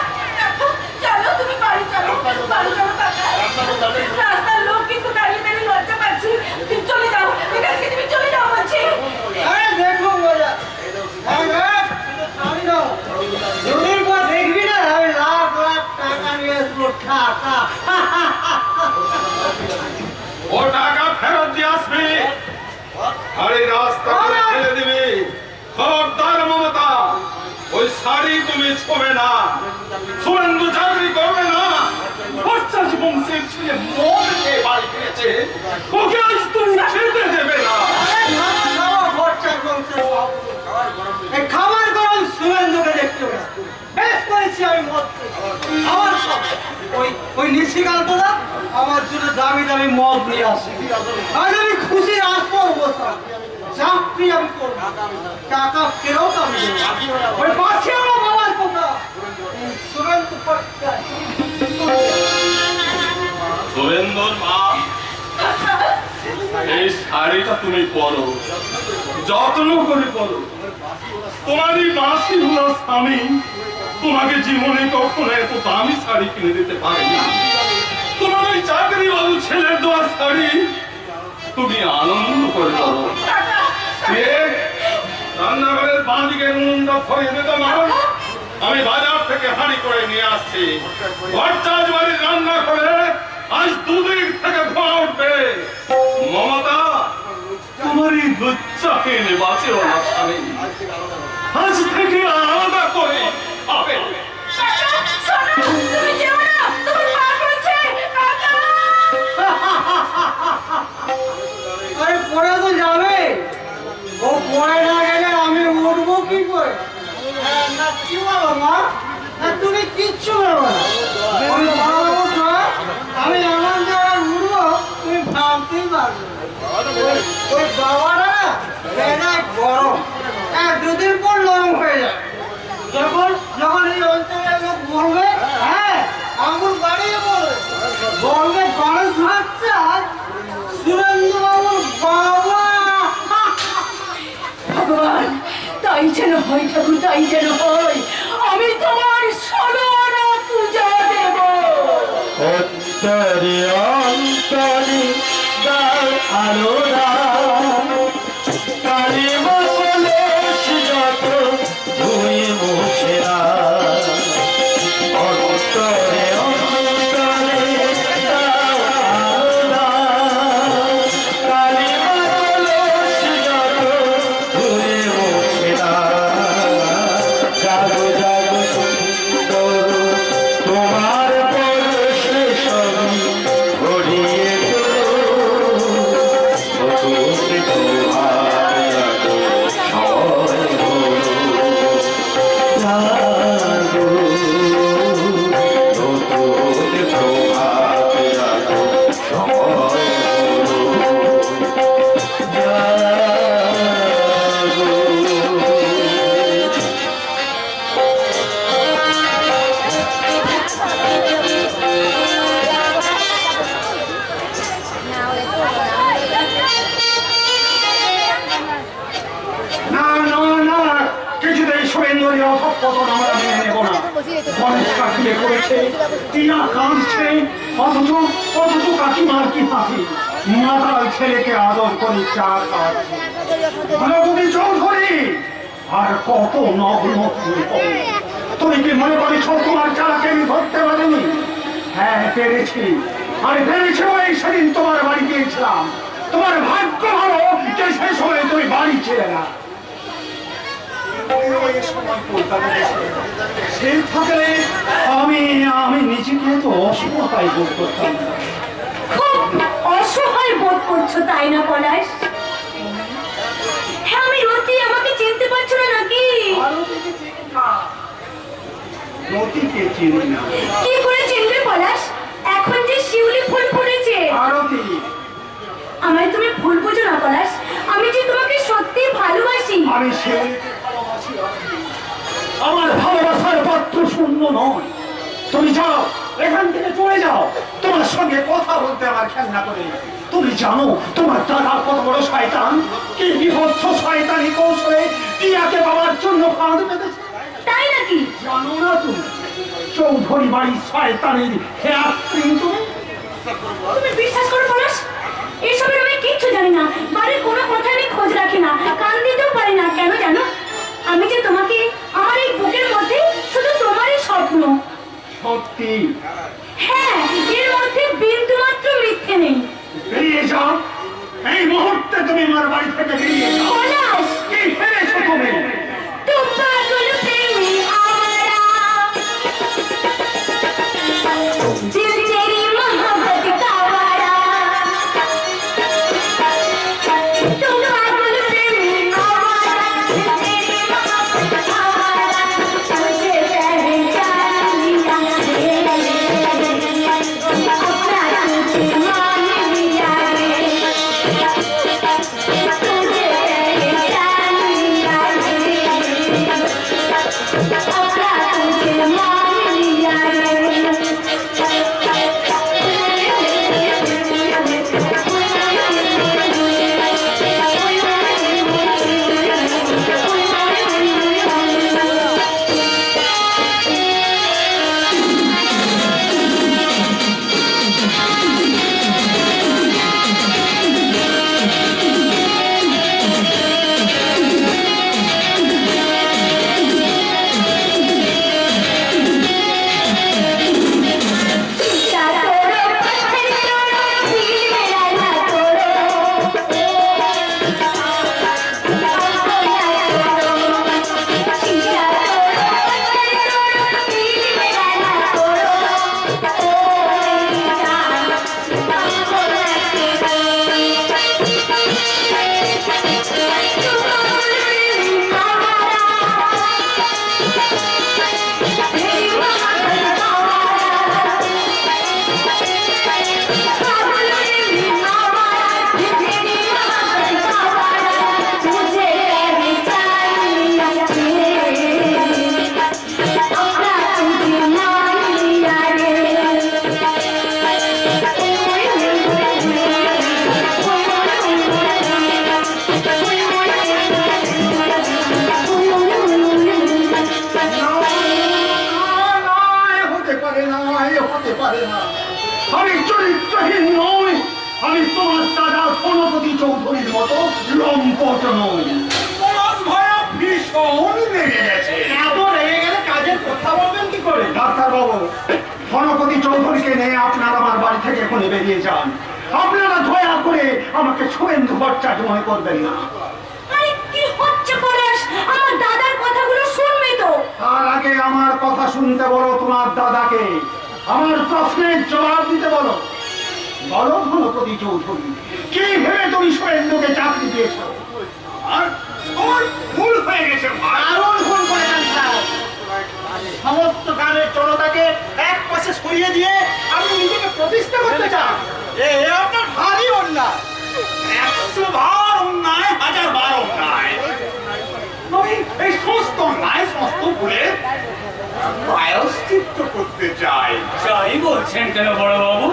Speaker 1: চলো তুমি বাড়ি চলো, বাড়ি চলো কাকা। রাস্তার লোক কিন্তু দাঁড়িয়ে দাঁড়িয়ে লজ্জা পাচ্ছি। তুমি চলে যাও, এখান থেকে তুমি চলে যাও বলছি।
Speaker 8: আরে দেখো মজা। শাড়ি দাও। দুদিন পর দেখবি না আমি লাখ লাখ টাকা নিয়ে আসবো। টাকা।
Speaker 5: ও টাকা ফেরত দিয়ে আসবি, আর এই রাস্তা করে ফেলে দিবি। খবরদার মমতা, ওই শাড়ি তুমি ছোবে না। শুভেন্দু চাকরি করবে না, পঞ্চাশ বংশের ছেলে মদ খেয়ে বাড়ি ফিরেছে, ওকে আজ তুমি খেতে দেবে না।
Speaker 8: আরে খাওয়া খাওয়া খরচা বংশের বাবু। এই খাবার গরম শুভেন্দুকে দেখতে হবে। বেশ করেছি আমি মদ খেয়েছি। আমার সব ওই নিশিকান্তদা আমার জন্য দামি দামি মদ নিয়ে আসে। আজ আমি খুশি আসবো বসা। চাকরি আমি করবো, টাকা ফেরত আমি দেবো। ওই পাশে আমার বাবার কথা শুভেন্দু পট্টায়।
Speaker 5: শুভেন্দুর মা, এই শাড়িটা তুমি পরো, যত্ন করে পরো। তোমারই মাসি হলো স্বামী, তোমাকে জীবনে কখনো এত দামি শাড়ি কিনে দিতে পারেনি। তোমার ওই চাকরি বাবু ছেলের দেওয়া শাড়ি তুমি আনন্দ করে পরো। রান্নাঘরের বাঁ দিকে নুনটা ফরিয়ে দিত না, আমি বাজার থেকে হাঁড়ি করে নিয়ে আসছি। ভট্টাচ বাড়ির রান্না করে আজ দুদিক থেকে ধোঁয়া উঠবে। মমতা, তোমার এই লজ্জাহীন বাঁচেও না স্বামী, আজ থেকে আলাদা করে খাবে।
Speaker 1: কাকা, শোনো, তুমি যেও না, তোমার মা বলছে, কাকা।
Speaker 8: আরে পড়ে তো যাবে, ও পড়ে না গেলে আমি উঠবো কি করে? না কি বলো মা? না তুমি কিচ্ছু বলো না। ওই বাবা মা, আমি এমন জায়গায় উঠবো তুমি ভাবতেই পারবে না। ওই বাবাটা না বেজায় গরম, দুদিন পর নরম হয়ে যায়। যখন যখন এই অঞ্চলের লোক বলবে, হ্যাঁ আঙুল বাড়িয়ে বলবে, বলবে গণেশ বাচ্চা সুরেন্দ্র বাবুর বাবা।
Speaker 1: ভগবান, তাই যেন হয় ঠাকুর, তাই যেন হয়। আমি তোমার 16 আনা পূজা দেব।
Speaker 9: অন্তরে অন্তরে দাও আলো দাও, কানে বলে যত ধুয়ে মুছে দাও। অন্তরে অন্তরে দাও আলো দাও, কানে বলে যত ধুয়ে মুছে দাও। জাগো জাগো সুন্দর তোমার পরশে সবই ভরিয়ে তোলো। নতুন প্রভাত জাগো সময় হলো, জাগো নতুন প্রভাত জাগো সময়
Speaker 4: কথোপকথন আমরা মেনে নেব না। গণেশ কাকিয়ে করেছে, টিয়া কাঁদছে, অথচ কাকিমার কি হাসি, মাতাল ছেলেকে আদর করে চা খাওয়াচ্ছে। গণপতি চৌধুরী আর কত নগ্ন তুমি কি মনে করেছ তোমার চালাকে আমি ধরতে পারিনি? হ্যাঁ পেরেছি, আর পেরেছি ওই সেদিন তোমার বাড়ি গিয়েছিলাম। তোমার ভাগ্য ভালো যে সেই সময় তুমি বাড়ি ছিলে না। সে থাকলে আমি নিজেকে তো অসহায় বোধ করতাম না।
Speaker 1: খুব অসহায় বোধ করছো তাই না পলাশ? হ্যাঁ আমি রতি, আমাকে চিনতে পারছো না নাকি?
Speaker 4: রতিকে চিনি না।
Speaker 1: কি করে চিনবে পলাশ? এখন যে শিউলি ফুল ফুটেছে।
Speaker 4: আরতি,
Speaker 1: আমায় তুমি ভুল বুঝো না পলাশ, আমি যে তোমাকে সত্যি ভালোবাসি।
Speaker 4: আমি শিউলিকে ভালোবাসি আরতি। আমার ভালোবাসার পাত্র শূন্য নয়। তুমি যাও, এখান থেকে চলে যাও। তোমার সঙ্গে কথা বলতে আমার খেলনা করে। তুমি জানো তোমার দাদা কত বড় শয়তান, কি বিভৎস শয়তানি কৌশলে টিয়াকে বাবার জন্য ফাঁদ পেতেছে।
Speaker 1: তাই নাকি?
Speaker 4: জানো না তুমি চৌধুরী বাড়ির শয়তানের হেয়ার প্রিন্ট?
Speaker 1: তুমি বিশ্বাস করো পলাশ, এসবের আমি কিচ্ছু জানি না। বাড়ির কোনো কথা আমি খোঁজ রাখি না, কান দিতেও পারি না। কেন জানো? আমি যে তোমাকে আমার এই বুকের মধ্যে শুধু তোমারই স্বপ্ন।
Speaker 4: সত্যি?
Speaker 1: হ্যাঁ, এর মধ্যে বিন্দু মাত্র মিথ্যে নেই।
Speaker 4: বেরিয়ে যাও, এই মুহূর্তে তুমি আমার বাড়ি থেকে বেরিয়ে যাও।
Speaker 1: পলাশ,
Speaker 4: কি ফেলেছো তুমি?
Speaker 1: তুম পাগল প্রেমী आवारा, दिल तेरी मोहब्बत का आवारा। तुम पागल प्रेमी आवारा, दिल तेरी मोहब्बत का आवारा। मुझे पहचान लिया रे, अपना तुझे मान लिया रे। तुझे पहचान लिया रे, अपना तुझे मान लिया रे।
Speaker 4: আমি চরিত্রহীন নই, আমি তোমার দাদা গণপতি চৌধুরীর মতো লম্পট নই। ভীষণ লেগে গেছে।
Speaker 6: এত রেগে গেলে কাজের কথা বলবেন কি করে?
Speaker 4: ডাক্তার বাবু, গণপতি চৌধুরীকে নিয়ে আপনারা আমার বাড়ি থেকে এখনই বেরিয়ে যান। আপনারা দয়া করে আমাকে শুভেন্দু ভট্টাচার্য মনে করবেন না।
Speaker 1: আরে কি হচ্ছে পলাশ? আমার দাদার কথাগুলো শুনবে তো?
Speaker 4: তার আগে আমার কথা শুনতে বলো তোমার দাদাকে, আমার প্রশ্নের জবাব দিতে বলো। বলো গণপতি চৌধুরী, কি ভেবে তুমি শুভেন্দুকে চাকরি দিয়েছো?
Speaker 5: আর ওর ভুল হয়ে গেছে ভাই।
Speaker 6: দারুণ ভুল করেছেন স্যার। সমস্ত গ্রামের জনতাকে এক পাশে সরিয়ে দিয়ে আপনি নিজেকে প্রতিষ্ঠা করতে চান, এ আপনার ভারী অন্যায়।
Speaker 5: 100 বার অন্যায়, 1000 বার অন্যায়। আমি এই সমস্ত অন্যায়, সমস্ত ভুলে প্রায়শ্চিত্ত করতে চাই।
Speaker 7: যাই বলছেন কেন বড় বাবু,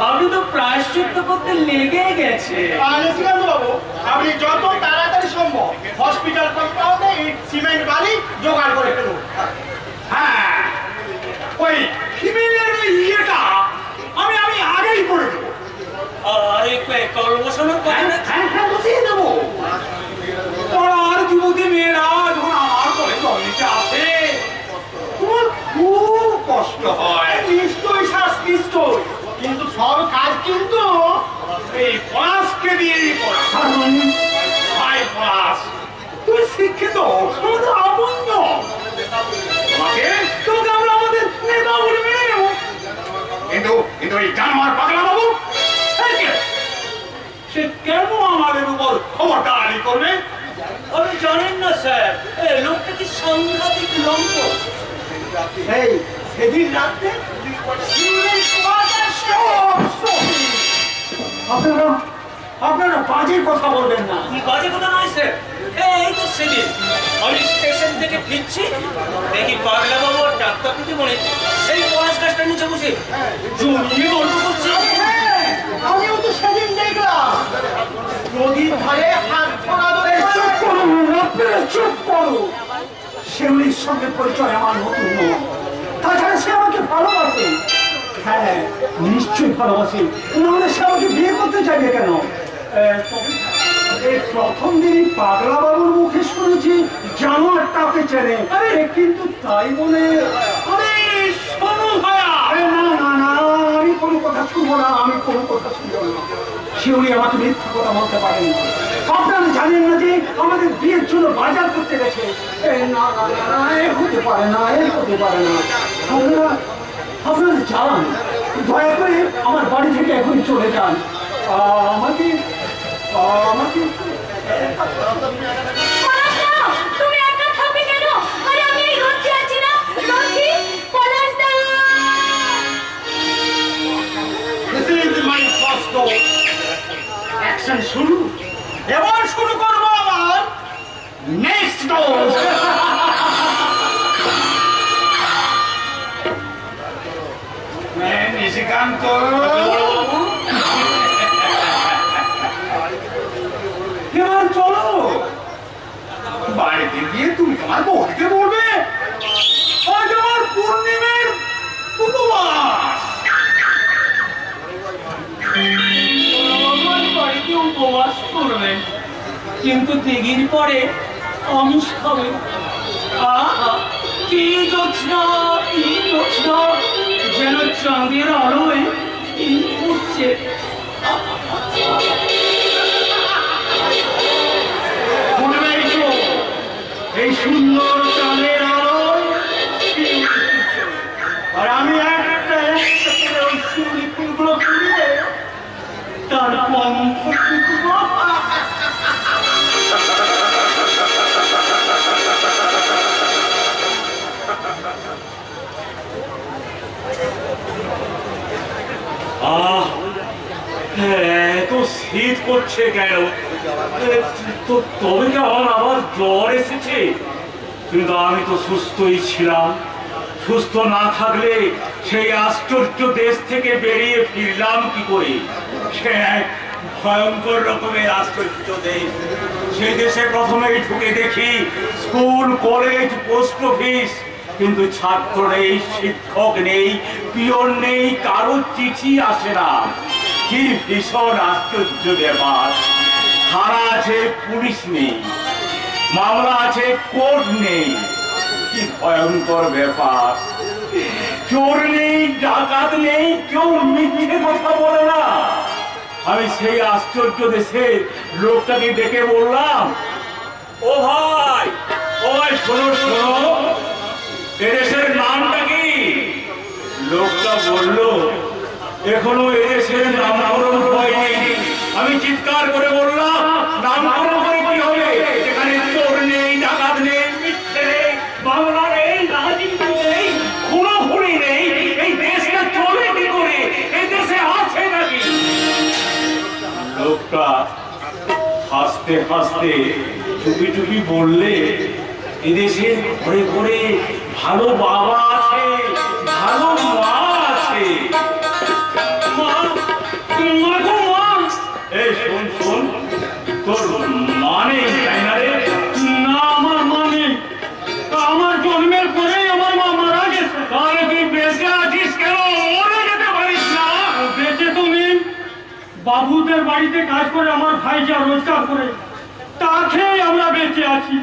Speaker 7: আপনি সাধু তো প্রায়শ্চিত্ত করতে লেগে গেছে।
Speaker 6: আর নিশিকান্ত বাবু, আপনি যত তাড়াতাড়ি সম্ভব হসপিটাল কম্পাউন্ডে ইট সিমেন্ট বালি জোগাড় করে ফেলুন।
Speaker 4: হ্যাঁ, ওই হিমেলের ওই ইয়েটা আমি আগেই করে দেবো।
Speaker 7: আরে কল বসানোর কথা না?
Speaker 4: হ্যাঁ, বসিয়ে দেবো। পাড়ার যুবতী মেয়েরা যখন আমার ঘরে জল নিতে আসে, তোমার খুব কষ্ট হয়।
Speaker 6: নিশ্চয়ই শ্বাস নিশ্চয়, কিন্তু সব কাজ কিন্তু
Speaker 4: এই পলাশকে দিয়েই করা। ভাই পলাশ, তুই শিক্ষিত, আমাদের আপন। তোমাকে আমরা আমাদের নেতা বলে মেনে নেব, কিন্তু এই জানোয়ার পাগলা বাবু সে কেন আমাদের উপর খবরদারি করবে?
Speaker 7: আপনি জানেন না স্যার, এই লোকটা কি সাংঘাতিক লম্ব।
Speaker 6: এই সেদিন রাতে
Speaker 4: আপনারা বাজে কথা বলবেন না।
Speaker 7: বাজে কথা নয় স্যার, এই তো সেদিন আমি স্টেশন থেকে ফিরছি, দেখি পাগলা বাবু আর ডাক্তার দিদি মনে সেই পলাশ গাছটা নিচে বসে জমিয়ে গল্প করছে।
Speaker 6: আমিও তো সেদিন দেখলাম নদীর ধারে হাত ছড়া ধরে।
Speaker 4: চুপ করুন, আপনারা চুপ করুন। শিউলির সঙ্গে পরিচয় আমার নতুন নয়, তাছাড়া সে আমাকে ভালোবাসে। হ্যাঁ, নিশ্চয়ই ভালোবাসে, নাহলে সে আমাকে বিয়ে করতে চাইবে কেন? এই প্রথম দিনই পাগলা বাবুর মুখে শুনেছি জানোয়ারটাকে চেনে। আরে কিন্তু তাই বলে আরে শোনো ভাইয়া, না, আমি কোনো কথা শুনবো না, আমি কোনো কথা শুনবো না। শিউলি আমাকে মিথ্যা কথা বলতে পারেন। আপনারা জানেন না যে আমাদের বিয়ের জন্য বাজার করতে গেছে? না, এ হতে পারে না, আপনারা যান, দয়া করে আমার বাড়ি থেকে এখন চলে যান। আমাকে
Speaker 1: পলাশ দা, তুমি একা থাকবে কেন? আরে আমি এই রথে আছি না, রথি, Palash da.
Speaker 4: This is my first dose. Action শুরু।
Speaker 6: এবার শুরু করবো আবার
Speaker 4: Next dose. নিশিকান্ত, এবার চলো বাড়িতে গিয়ে তুমি তোমার বউকে বলবে আজ আমার পূর্ণিমের উপবাস।
Speaker 7: আমার বাড়িতে উপবাস করবেন, কিন্তু দিঘির পরে আমিষ খাবেন। আহা, কি জ্যোৎস্না, যেন চাঁদের আলোয় উঠছে।
Speaker 4: এই সুন্দর চাঁদের আলোয় আর আমি একটা করে ওই শিউলি ফুলগুলো তুলে তার পঙ্খ টুকবো। এত শীত করছে কেন? তবে কি আমার আবার জ্বর এসেছে? কিন্তু আমি তো সুস্থই ছিলাম। সুস্থ না থাকলে সেই আশ্চর্য দেশ থেকে বেরিয়ে ফিরলাম কি করে? সে এক ভয়ঙ্কর রকমের আশ্চর্য দেশ। সেই দেশে প্রথমেই ঢুকে দেখি স্কুল, কলেজ, পোস্ট অফিস, কিন্তু ছাত্র নেই, শিক্ষক নেই, পিয়ন নেই, কারো চিঠি আসে না। কি ভীষণ আশ্চর্য ব্যাপার! থানা আছে, পুলিশ নেই, মামলা আছে, কোর্ট নেই। কি ভয়ঙ্কর ব্যাপার! চোর নেই, ডাকাত নেই, কেউ মিথ্যে কথা বলে না। আমি সেই আশ্চর্য দেশে লোকটাকে ডেকে বললাম, ও ভাই, শোনো, এদেশের নামটা কি? লোকটা বলল, এখনো এদেশের নামকরণ হয়নি। আমি চিৎকার করে বললাম, নামকরণ করে কি হবে? এখানে চোর নেই, ডাকাত নেই, মিথ্যে নেই, মামলা নেই, রাজনীতি নেই, খুনোখুনি নেই। এই দেশটা চলে কি করে? এই দেশে আছে নাকি? লোকটা হাসতে হাসতে চুপি চুপি বললে, এদেশে ঘরে ঘরে ভালো বাবা আছে, ভালো মা আছে।
Speaker 7: মা,
Speaker 5: বাবুদের বাড়িতে কাজ করে আমার ভাই যা রোজগার করে তা খেয়ে আমরা বেঁচে আছি।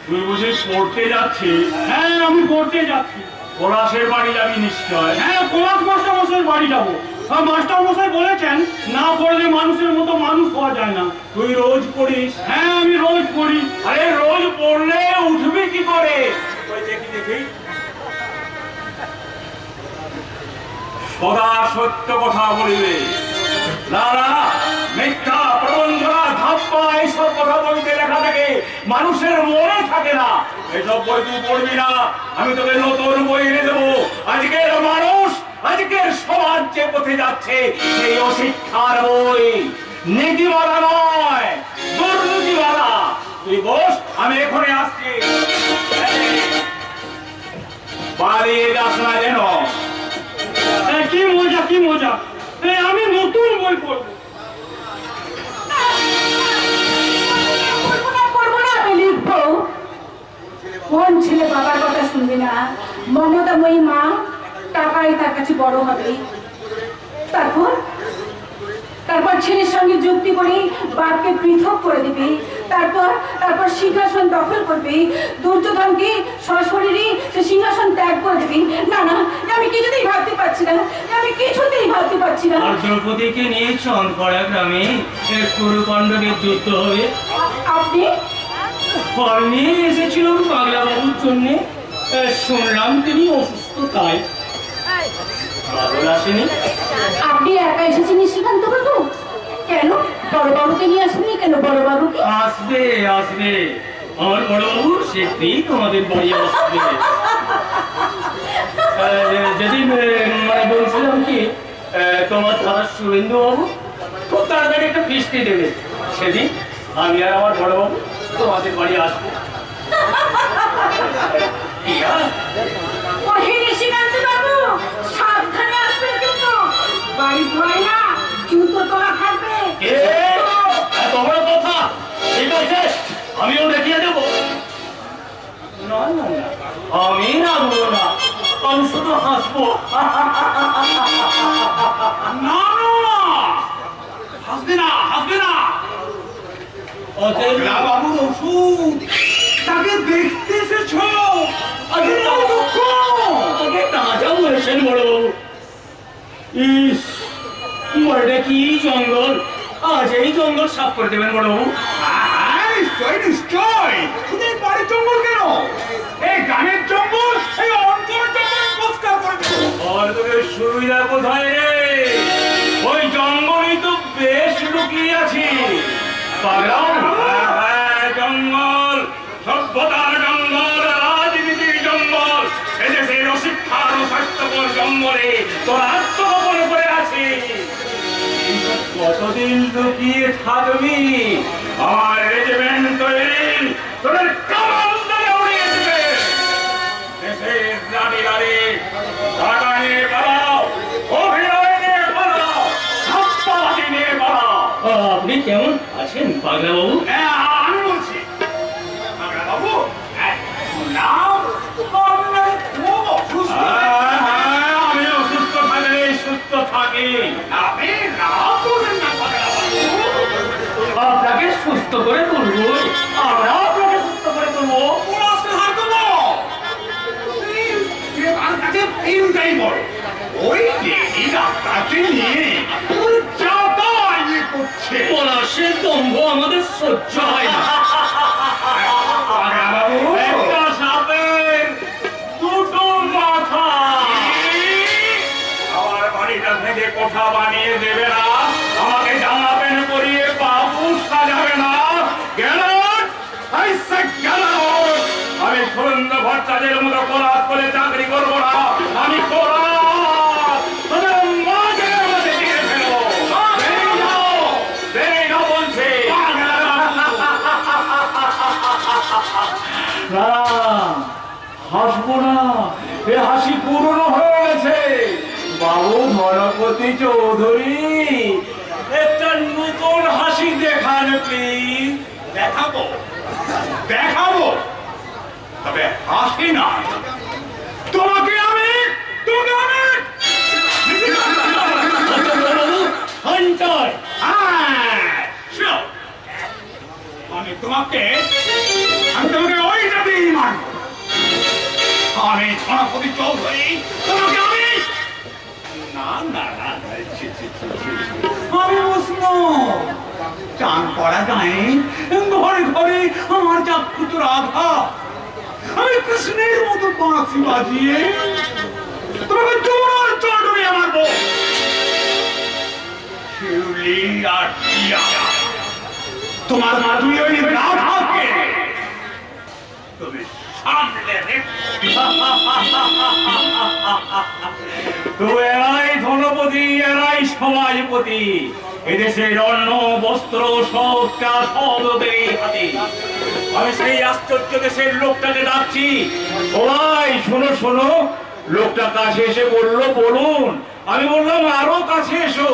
Speaker 2: তুই বুঝি পড়তে যাচ্ছিস?
Speaker 5: হ্যাঁ, আমি পড়তে যাচ্ছি।
Speaker 2: পলাশের বাড়ি যাবি নিশ্চয়।
Speaker 5: হ্যাঁ, পলাশ মাস্টার মশাইয়ের বাড়ি যাবো। আর মাস্টার মশাই বলেছেন না পড়লে মানুষের মতো মানুষ হওয়া যায় না।
Speaker 2: তুই রোজ পড়িস?
Speaker 5: হ্যাঁ, আমি রোজ পড়ি।
Speaker 2: আরে রোজ পড়লে উঠবি কি করে? ওই দেখি দেখি। সদা সত্য কথা বলিবে, না না মিথ্যা প্রবঞ্চনা ধাপ্পা এইসব কথা বইতে লেখা থাকে, মানুষের মনে থাকে না। এসব বই তুই পড়বি না, আমি তোকে নতুন বই এনে দেবো। আজকের মানুষ, আজকের সমাজ যে পথে যাচ্ছে সেই অশিক্ষার বই, নীতিমালা নয়, দুর্নীতিমালা। তুই বস, আমি এখনই আসছি। পালিয়ে যাস না যেন।
Speaker 5: কি মজা, কি মজা! আমি নতুন বই পড়বো।
Speaker 1: করবো না, আমি লিখবো। কোন ছেলে বাবার কথা শুনবে না? মমতাময়ী মা টাকাই তার কাছে বড় হবে। তারপর ছেলের সঙ্গে যুক্তি করে বাপকে পৃথক করে দিবি। তারপর সিংহাসন দখল করবি। দুর্যোধনকে সশরীরে সে সিংহাসন ত্যাগ করে দিবি। না না, আমি কিছুতেই ভাবতে পারছি না, আমি কিছুতেই ভাবতে পারছি না।
Speaker 7: আর দ্রৌপদীকে নিয়ে চন্দপাড়া গ্রামে কুরুপাণ্ডবের যুদ্ধ হবে।
Speaker 1: আপনি
Speaker 7: ফল নিয়ে এসেছিলাম পাগলা বাবুর জন্য। শুনলাম তিনি অসুস্থ, তাই বাদল আসেনি।
Speaker 1: আপনি একা এসেছেন নিশিকান্ত বাবু? কেন বড়বাবুকে নিয়ে আসেননি? কেন বড়বাবুকে?
Speaker 7: আসবে আসবে, আমার বড় বাবু শীঘ্রই তোমাদের বাড়ি আসবে। যেদিন মানে বলছিলাম কি তোমার দাদা শুভেন্দু বাবু খুব তাড়াতাড়ি একটা ফিস্টি দেবে, সেদিন আমি আর আমার বড় বাবু তোমাদের বাড়ি আসবো।
Speaker 1: ওহে নিশিকান্ত বাবু, সাবধানে আসবেন কিন্তু। বাড়ি ধরে না, জুতো তোলা থাকবে।
Speaker 7: তোমার কথা ঠিক আছে, আমিও দেখিয়ে দেবো। না না না, আমি না বলবো না, আমি শুধু হাসবো।
Speaker 2: না না, হাসবে না, হাসবে না।
Speaker 7: অতএব
Speaker 4: বাবুর ওষুধ, তাকে দেখতে এসেছো?
Speaker 7: আগে তাজা বলেছেন বড় বাবু। ইস, বড়টা কি জঙ্গল! আজ এই জঙ্গল সাফ করে দেবেন বড় বাবু।
Speaker 4: হ্যাঁ, নিশ্চয় নিশ্চয়। শুধু এই বাড়ির জঙ্গল কেন, এই গানের জঙ্গল, এই অঞ্চলের জঙ্গল পরিষ্কার করে দেবো।
Speaker 2: আর তোকে সুবিধা কোথায় রে? ওই জঙ্গলই তো বেশ লুকিয়ে আছি। পাগলাও? হ্যাঁ, জঙ্গল, সভ্যতার জঙ্গল, রাজনীতির জঙ্গল, এদেশের অশিক্ষার অস্বাস্থ্যকর জঙ্গলে তোর আত্মগোপন করে আছি। কতদিন লুকিয়ে থাকবি? আমার রেজিমেন্ট তৈরি, তোদের কামান ধরে উড়িয়ে দেবে। দেশের রানী টাকা নিয়ে পালাও, অভিনয় নিয়ে পালাও, সপ্তাহাতি নিয়ে পালাও।
Speaker 7: আপনি কেমন আছেন পাগলা বাবু?
Speaker 2: হ্যাঁ, আমি বলছি বাবু, নাম খুব অসুস্থ। আমি অসুস্থ থাকলে সুস্থ থাকি। আপনি নাম বলবেন না
Speaker 7: আপনাকে সুস্থ করে তুলবো, আমরা আপনাকে সুস্থ করে তুলবো।
Speaker 4: তার কাছে তিনটাই বড়, ওই লেডি ডাক্তারকে নিয়ে চাপা ইয়ে করছে।
Speaker 7: পলাশের দম্ভ আমাদের সহ্য হয় না।
Speaker 4: বাবু,
Speaker 2: একটা সাপের দুটো মাথা। আমার বাড়িটা থেকে কোঠা বানিয়ে দেবে না, আমাকে জামা প্যান্ট পরিয়ে বাবু সাজাবে না। গেল গেল, আমি সুরেন্দ্র ভট্টাচার্যের মতো করাত করে চাকরি করবো না। আমি করাত তোদের মাঝে মাঝে দিয়ে ফেলো। বেরিয়ে যাও, বেরিয়ে যাও বলছি। না, হাসবো না, এ হাসি পুরনো হয়ে গেছে। বাবু ধনপতি চৌধুরী, একটা নতুন হাসি দেখান প্লিজ।
Speaker 4: দেখাবো দেখাবো, তবে হাসি না, তোমাকে আমি
Speaker 7: হান্টার,
Speaker 2: চৌধুরী, তোমাকে আমি না না না না, ছি, ছি, ছি, ছি, ছি।
Speaker 4: আমি উষ্ণ চান পড়া যায় ঘরে ঘরে আমার চাক্ষুত রাধা। আমি কৃষ্ণের মতো বাঁশি বাজিয়ে তোমাকে জোর চড়বে আমার বউ
Speaker 2: শিউলি আর টিয়া, তোমার দুই ওই রাধাকে তুমি সামলে তো এরাই ধনপতি, এরাই সমাজপতি। এদেশের অন্ন বস্ত্র সবটা সব ওদেরই হাতে। আমি সেই আশ্চর্য দেশের লোকটাকে ডাকছি, ও ভাই শোনো শোনো। লোকটা কাছে এসে বললো বলুন। আমি বললাম আরো কাছে এসো।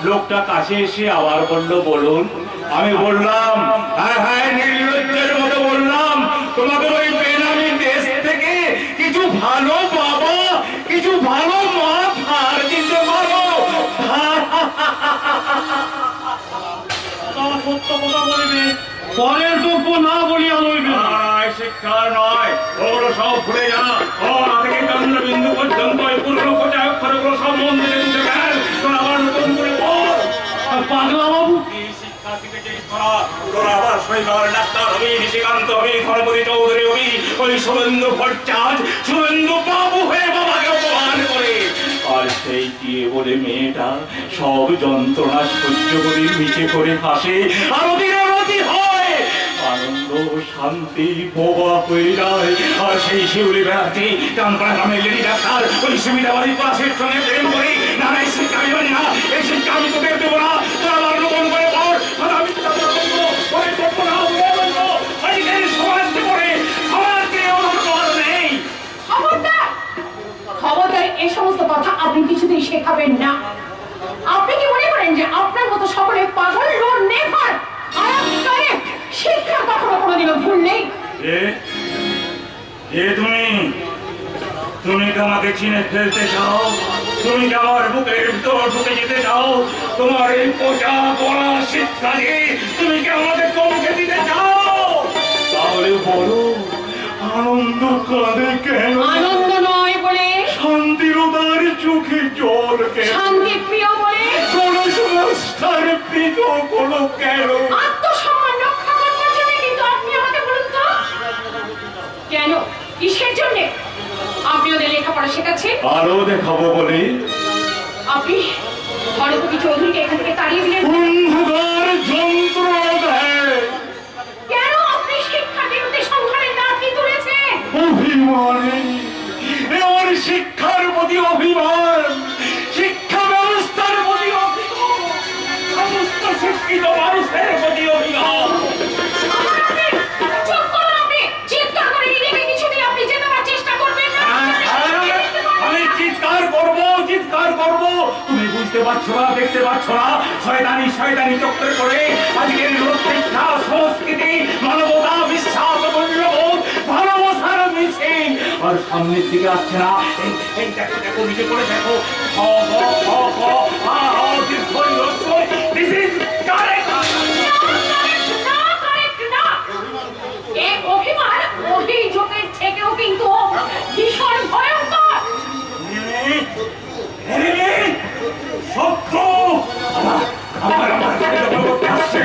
Speaker 2: লোকটা কাছে এসে আবার বললো বলুন। আমি বললাম হ্যাঁ হ্যাঁ নির্লজ্জের মতো বললাম, তোমাদের ওই বেনামি দেশ থেকে কিছু ভালো বাবা, কিছু ভালো মা ধার দিতে পারো।
Speaker 5: সত্য কথা বলিবে, পরের দ্রব্য না বলিয়া লইবে।
Speaker 2: শিক্ষা নয়, ওগুলো সব ভুলে যা। ওরা থেকে চন্দ্রবিন্দু পর্যন্ত এই পুরনো কোটা অক্ষরগুলো সব মন থেকে তুলে গেল। তোরা আবার নতুন করে পড়।
Speaker 5: পাগলা বাবু,
Speaker 2: এই শিক্ষা শিখেছিস তোরা। তোরা আবার শৈবার ডাক্তার হবি, নিশিকান্ত হবি, ধনপতি চৌধুরী হবি। ওই শুভেন্দু ভট্টাচার্য, শুভেন্দু বাবু হয়ে বাবাকে অপমান করে। আর সেই দিয়ে বলে মেয়েটা সব যন্ত্রণা সহ্য করে নিচে করে হাসে, আর অধীরের অধীর হয়। আনন্দ শান্তি বোবা হয়ে যায়। আর সেই শিউলি ব্যাপারটি টানপাড়া গ্রামের লেডি ডাক্তার ওই সুবিধাবাদী ক্লাসের সঙ্গে প্রেম করে না না, এই শিক্ষা আমি মানি না, এই শিক্ষা আমি তোকে দেবো না। তোরা আমার নতুন করে পড়, কথা মিথ্যা কথা বলবো, ওই দেখবো না, ওই বলবো, আজকের সমাজকে পড়ে সমাজকে অনুসরণ নেই।
Speaker 3: খবরদার, খবরদার, এই সমস্ত কথা আপনি কিছুতেই শেখাবেন না। আপনি কি মনে করেন যে আপনার মতো সকলে পাগল? Road never. আর আপনার শিক্ষার কখনো কোনোদিনও ভুল নেই।
Speaker 2: তুমি কি আমাকে চিনে ফেলতে চাও? তুমি কি আমার বুকের ভিতর ঢুকে যেতে চাও? তোমার এই পোচা পড়া শিক্ষা দিয়ে তুমি কি আমাকে চমকে দিতে চাও? তাহলে বলো, আনন্দ কাঁদে কেন?
Speaker 3: আনন্দ নয় বলে,
Speaker 2: শান্তিরতার চোখে জল কেন?
Speaker 3: শান্তি প্রিয় বলে,
Speaker 2: কোন সংস্থার প্রীত কোনো কেন?
Speaker 3: আত্মসম্মান রক্ষা করবার জন্য। কিন্তু আপনি আমাকে বলুন তো, কেন, কিসের জন্য আপনি ওদের লেখাপড়া শেখাচ্ছেন?
Speaker 2: আরো দেখাবো বলে
Speaker 3: আপনি ধনপতি চৌধুরীকে এখান থেকে তাড়িয়ে দিলেন।
Speaker 2: অন্ধকার যন্ত্র দেয়।
Speaker 3: কেন আপনি শিক্ষার বিরুদ্ধে সংগ্রামের লাঠি তুলেছেন?
Speaker 2: অভিমানে আমার শিক্ষার প্রতি অভিমান, শিক্ষা ব্যবস্থার প্রতি অভিমান, সমস্ত শিক্ষিত মানুষের প্রতি অভিমান।
Speaker 3: চুপ করুন আপনি। চিৎকার করে নিজেকে কিছুদিন আপনি জেতাবার চেষ্টা করবেন না।
Speaker 2: আমি চিৎকার করবো, চিৎকার করবো। তুমি বুঝতে পারছো না, দেখতে পাচ্ছ না? শয়তানি শয়তানি চক্কর করে আজকের লোক শিক্ষা, সংস্কৃতি, মানবতা, বিশ্বাস, মূল্যবোধ, ভালোবাসার মিছিল আর সামনের দিকে আসছে না। এই দেখো দেখো, নিচে করে দেখো। This is correct.
Speaker 3: না, correct না। এই অভিমান অভিযোগের থেকেও কিন্তু ভীষণ ভয়ঙ্কর।
Speaker 2: সত্য আমার করতে আসছে।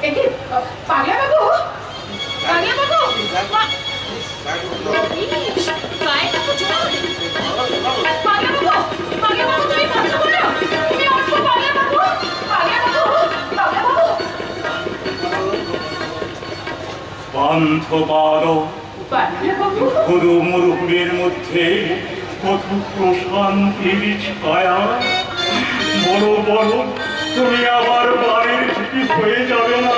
Speaker 3: একে পাগলা বাবু, পাগলা বাবু, গায়েটা তো ছোট। পাগলা বাবু, পাগলা বাবু, তুমি কথা বলো। তুমি ওঠো পাগলা বাবু, পাগলা বাবু, পাগলা বাবু।
Speaker 2: পান্থ পাদ
Speaker 3: পাগলা বাবু,
Speaker 2: পুরো মরুভূমির মধ্যে কত প্রশান্তির ছায়া। বড় বড়, তুমি আবার বাড়ির ঢিপি হয়ে যাবে না,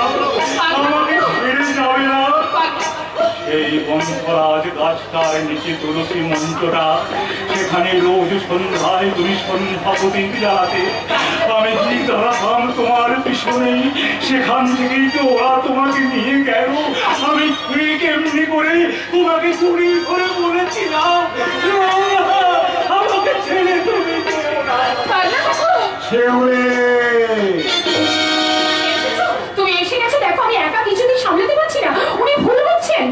Speaker 2: আমাকে ছেড়ে যাবে না। এই বংশরাজ গাছটার নিচে তুলসী মঞ্চটা, সেখানে রোজ সন্ধ্যায় তুমি সন্ধ্যা প্রদীপ জ্বালাতে। আমি কি দাঁড়াতাম তোমার পিছনে, সেখান থেকেই তো ওরা তোমাকে নিয়ে গেল। আমি কেমনি করে তোমাকে চুরি করে বলেছিলাম আমাকে ছেড়ে তুমি যেও না।
Speaker 3: পাগলা বাবু,
Speaker 4: শিউলি,
Speaker 3: তুমি এসে গেছো, দেখো আমি একা কিছুদিন সামলাতে পারছি না, উনি ভুল করছেন।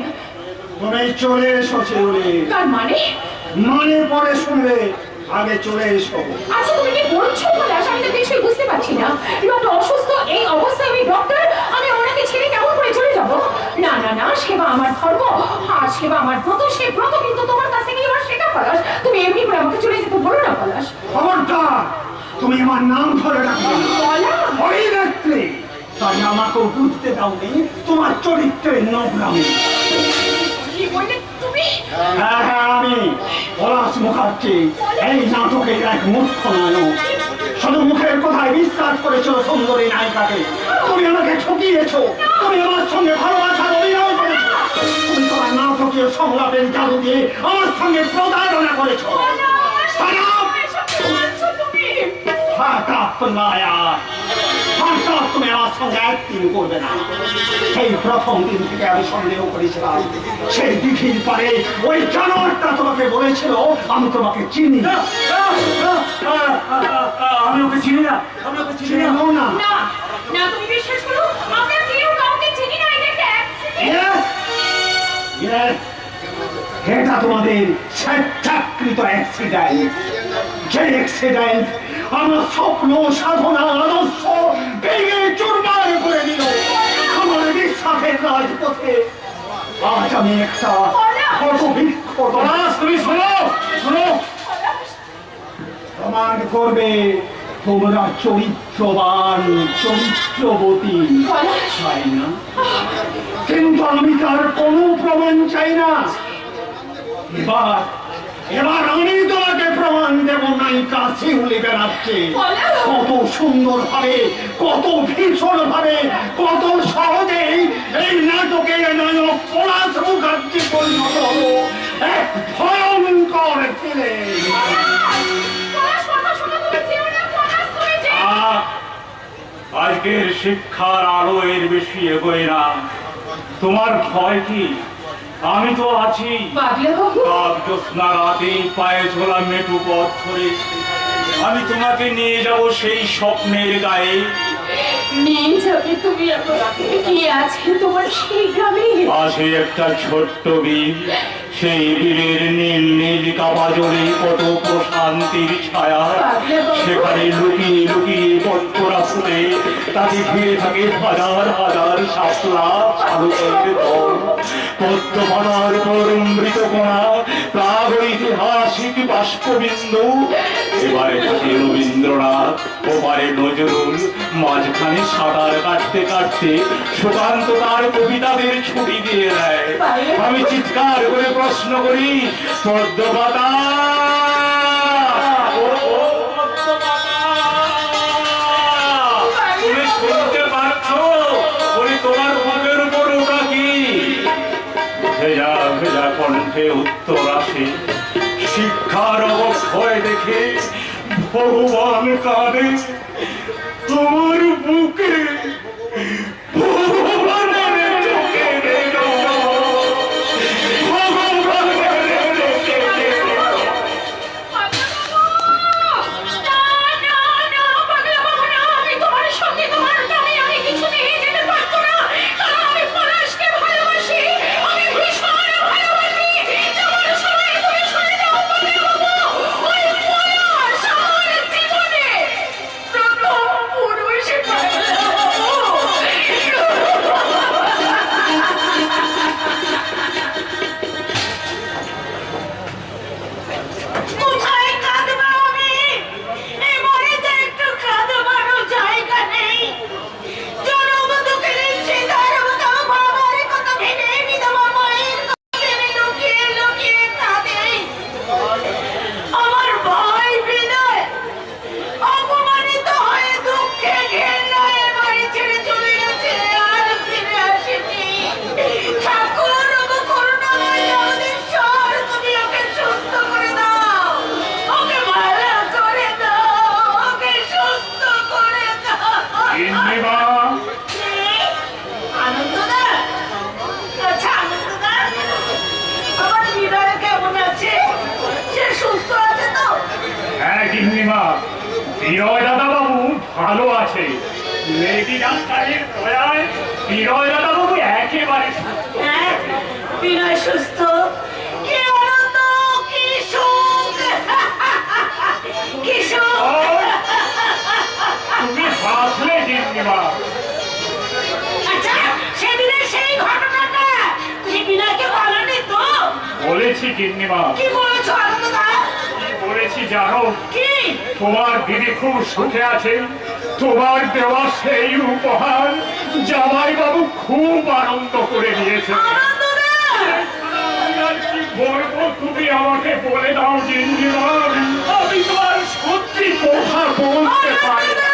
Speaker 4: তুমি চলে এসো শিউলি।
Speaker 3: তার মানে?
Speaker 4: মানে পরে শুনবে, আগে চলে এসো।
Speaker 3: আচ্ছা তুমি কি বলছো পলাশ? আমি তো কিছুই বুঝতে পারছি না। ডক্টর অসুস্থ, এই অবস্থায় আমি ডক্টর, আমি ওনাকে ছেড়ে কেমন করে চলে যাব? না না না, সেবা আমার ধর্ম, আর সেবা আমার ব্রত, সে ব্রত কিন্তু তোমার কাছ থেকে এবার শেখা পলাশ। তুমি এমনি করে আমাকে চলে যেতে বলো না পলাশ।
Speaker 4: খবরদার, তুমি আমার নাম ধরে রাখবে না।
Speaker 3: পলাশ!
Speaker 4: ওই রাত্রে তাই আমাকে বুঝতে দাওনি তোমার চরিত্রের নোংরামি।
Speaker 3: কি বললে তুমি?
Speaker 4: হ্যাঁ হ্যাঁ, আমি পলাশ মুখার্জি, এই নাটকের এক মুখ্য নায়ক। শুধু মুখের কথায় বিশ্বাস করেছো সুন্দরী নায়িকাকে। তুমি আমাকে ঠকিয়েছো, তুমি আমার সঙ্গে ভালোবাসার অভিনয় করেছো, তুমি তোমার নাটকীয় সংলাপের জাদু দিয়ে আমার সঙ্গে প্রতারণা করেছো। তুমি আমার সঙ্গে একদিন করবে না। সেই প্রথম দিন থেকে আমি সন্দেহ করেছিলাম। সেই দিঘির পারে ওই জানোয়ারটা তোমাকে বলেছিল আমি তোমাকে চিনি না। আমি ওকে চিনি না, আমি ওকে চিনি না।
Speaker 3: না না, তুমি বিশ্বাস করো, আমরা কেউ কাউকে চিনি না, এটা একটা অ্যাক্সিডেন্ট।
Speaker 4: Yes, এটা তোমাদের স্বেচ্ছাকৃত অ্যাক্সিডেন্ট। যে অ্যাক্সিডেন্ট আমার স্বপ্ন, সাধনা, আদর্শ ভেঙে চুরমার করে দিল। আমার বিশ্বাসের রাজপথে আজ আমি একটা হতভিক্ষ। তুমি শোনো শোনো, প্রমাণ করবে তোমরা চরিত্রবান, চরিত্রবতী। চাই না, কিন্তু আমি তার কোনো প্রমাণ চাই না। এবার আমি তোমাকে প্রমাণ দেব। নায়িকা শিউলি বেড়াচ্ছে কত সুন্দর ভাবে, কত ভীষণ ভাবে, কত সহজেই এই নাটকের নায়ক পলাশ মুখার্জি পরিণত হলো এক ভয়ঙ্কর ছেলে।
Speaker 2: আজকের শিক্ষার আলো এর বেশি এগোয় না। তোমার ভয় কি? আমি তো আছি। জ্যোৎস্না রাতে পায়ে ঝোলা মেটু পথ ধরে আমি তোমাকে নিয়ে যাব সেই স্বপ্নের গায়ে।
Speaker 3: নিয়ে যাবে তুমি? কি আছে তোমার সেই গ্রামে?
Speaker 2: আছে একটা ছোট্ট বিল, সেই বিলের নীল নীল কাবাজলে কত প্রশান্তির ছায়া। সেখানে লুকিয়ে লুকিয়ে পত্তরা ফুলে তাকে ঘিরে থাকে হাজার হাজার শাপলা শালুকের দল। পদ্মপাতার পর অমৃতকণা, প্রাগৈতিহাসিক বাষ্পবিন্দু। এবারে থাকে রবীন্দ্রনাথ, ওপারে নজরুল, মাঝখানে সাঁতার কাটতে কাটতে সুকান্ত তার কবিতাদের ছুটি দিয়ে দেয়। আমি চিৎকার করে প্রশ্ন করি, পদ্মপাতা তুমি শুনতে পারছো? বলি তোমার মুখের উপর ওটা কি? ভেজা ভেজা কণ্ঠে উত্তর আসে, শিক্ষার অবক্ষয় দেখে ভগবান কাঁদে তোমার বুকে। ভগবানের চোখে বিনয় দাদা বাবু ভালো আছে। লেডি ডাক্তারের দয়ায় বিনয় দাদাবাবু একেবারে সুস্থ।
Speaker 3: হ্যাঁ, বিনয় সুস্থ। কি আনন্দ, কি সুখ, কি সুখ।
Speaker 2: তুমি হাসলে গিন্নিমা।
Speaker 3: আচ্ছা, সেদিনের সেই ঘটনাটা তুমি বিনয়কে বলনি তো?
Speaker 2: বলেছি গিন্নিমা।
Speaker 3: কি বলেছো আনন্দদা?
Speaker 2: কি বলেছি জানো?
Speaker 3: কি?
Speaker 2: তোমার দিদি খুব সুখে আছে। তোমার দেওয়া সেই উপহার জামাই বাবু খুব আনন্দ করে নিয়েছে।
Speaker 3: আনন্দদা!
Speaker 2: আর কি বলবো, তুমি আমাকে বলে দাও গিন্নিমা। আমি তোমার সত্যি কথা বলতে পারি না।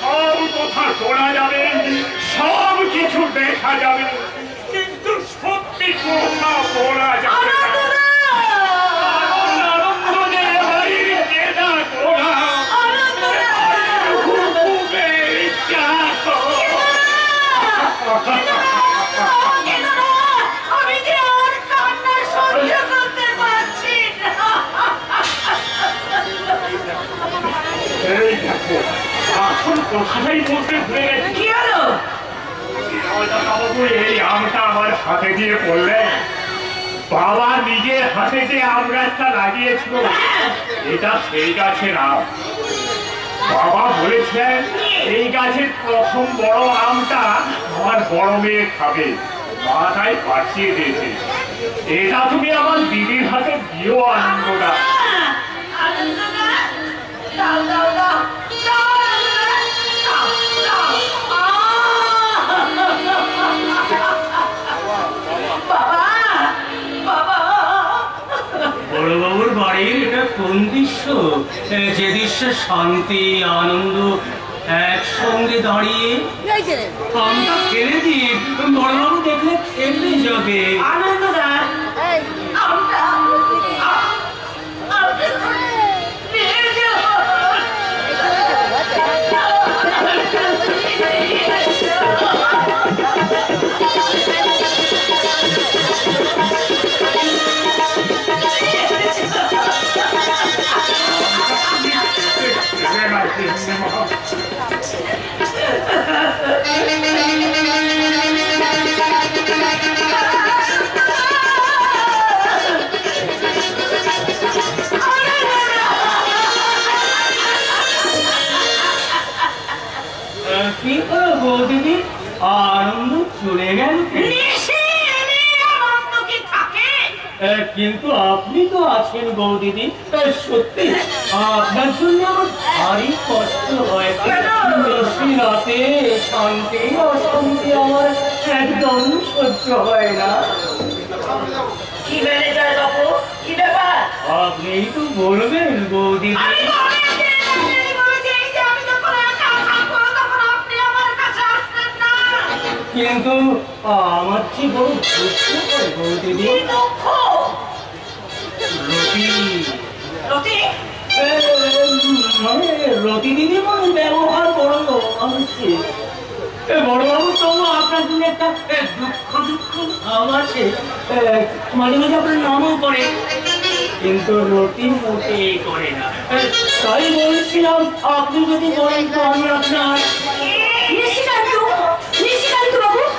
Speaker 2: সব কথা শোনা যাবে, সব কিছু দেখা যাবে, কিন্তু সত্যি কথা বলা যাবে না। আনন্দদের বাড়ির কেনা গোড়া হুকুমের চাকর।
Speaker 3: আমি যে আর কান্না সহ্য করতে পারছি না।
Speaker 2: এই দেখো, আসল কথাটাই বলতে ভুলে গেছি।
Speaker 3: কি হলো?
Speaker 2: বাবু এই আমটা আমার হাতে দিয়ে পড়লেন। বাবা নিজের হাতে যে আম গাছটা লাগিয়েছিল, এটা সেই গাছের আম। বাবা বলেছেন এই গাছের প্রথম বড় আমটা আমার বড় মেয়ে খাবে, মাথায় পাঠিয়ে দিয়েছে। এটা তুমি আমার দিদির হাতে দিও আনন্দটা।
Speaker 3: আনন্দদা, দাও দাও দাও দাও আনন্দদা, দাও দাও। বাবা, বাবা।
Speaker 7: বড়বাবুর বাড়ির এটা কোন দৃশ্য? যে দৃশ্যে শান্তি আনন্দ একসঙ্গে দাঁড়িয়ে আমটা ফেলে দিয়ে বড়বাবু দেখলে খেলতে যাবে।
Speaker 3: আনন্দদা, আমটা নিয়ে যাও।
Speaker 7: কি বৌদিদি, আনন্দ চলে গেল?
Speaker 3: আনন্দ কি থাকে?
Speaker 7: কিন্তু আপনি তো আছেন বৌদিদি। সত্যি আপনার জন্য আমার ভারী কষ্ট হয়। বেশি রাতে শান্তি অশান্তি আমার একদম সহ্য হয় না।
Speaker 3: কি বেড়ে যায় বাবু? কি ব্যাপার?
Speaker 7: আপনিই তো বলবেন বৌদিদি।
Speaker 3: আমি তো অনেকদিন বলেছি যে আমি যখন একা থাকবো তখন আপনি আমার কাছে আসবেন না।
Speaker 7: কিন্তু আমার যে বড় দুঃখ হয় বৌদিদি।
Speaker 3: কি দুঃখ?
Speaker 7: রতি
Speaker 3: রতি?
Speaker 7: মানে রতি দিদি মানে ব্যবহার বড় হচ্ছে। বড়বাবু তবু আপনার জন্য একটা দুঃখ দুঃখ ভাব আছে। মাঝে মাঝে আপনার নামও করে, কিন্তু রতি মোটেই করে না। তাই বলছিলাম আপনি যদি বলেন তো আমি আপনার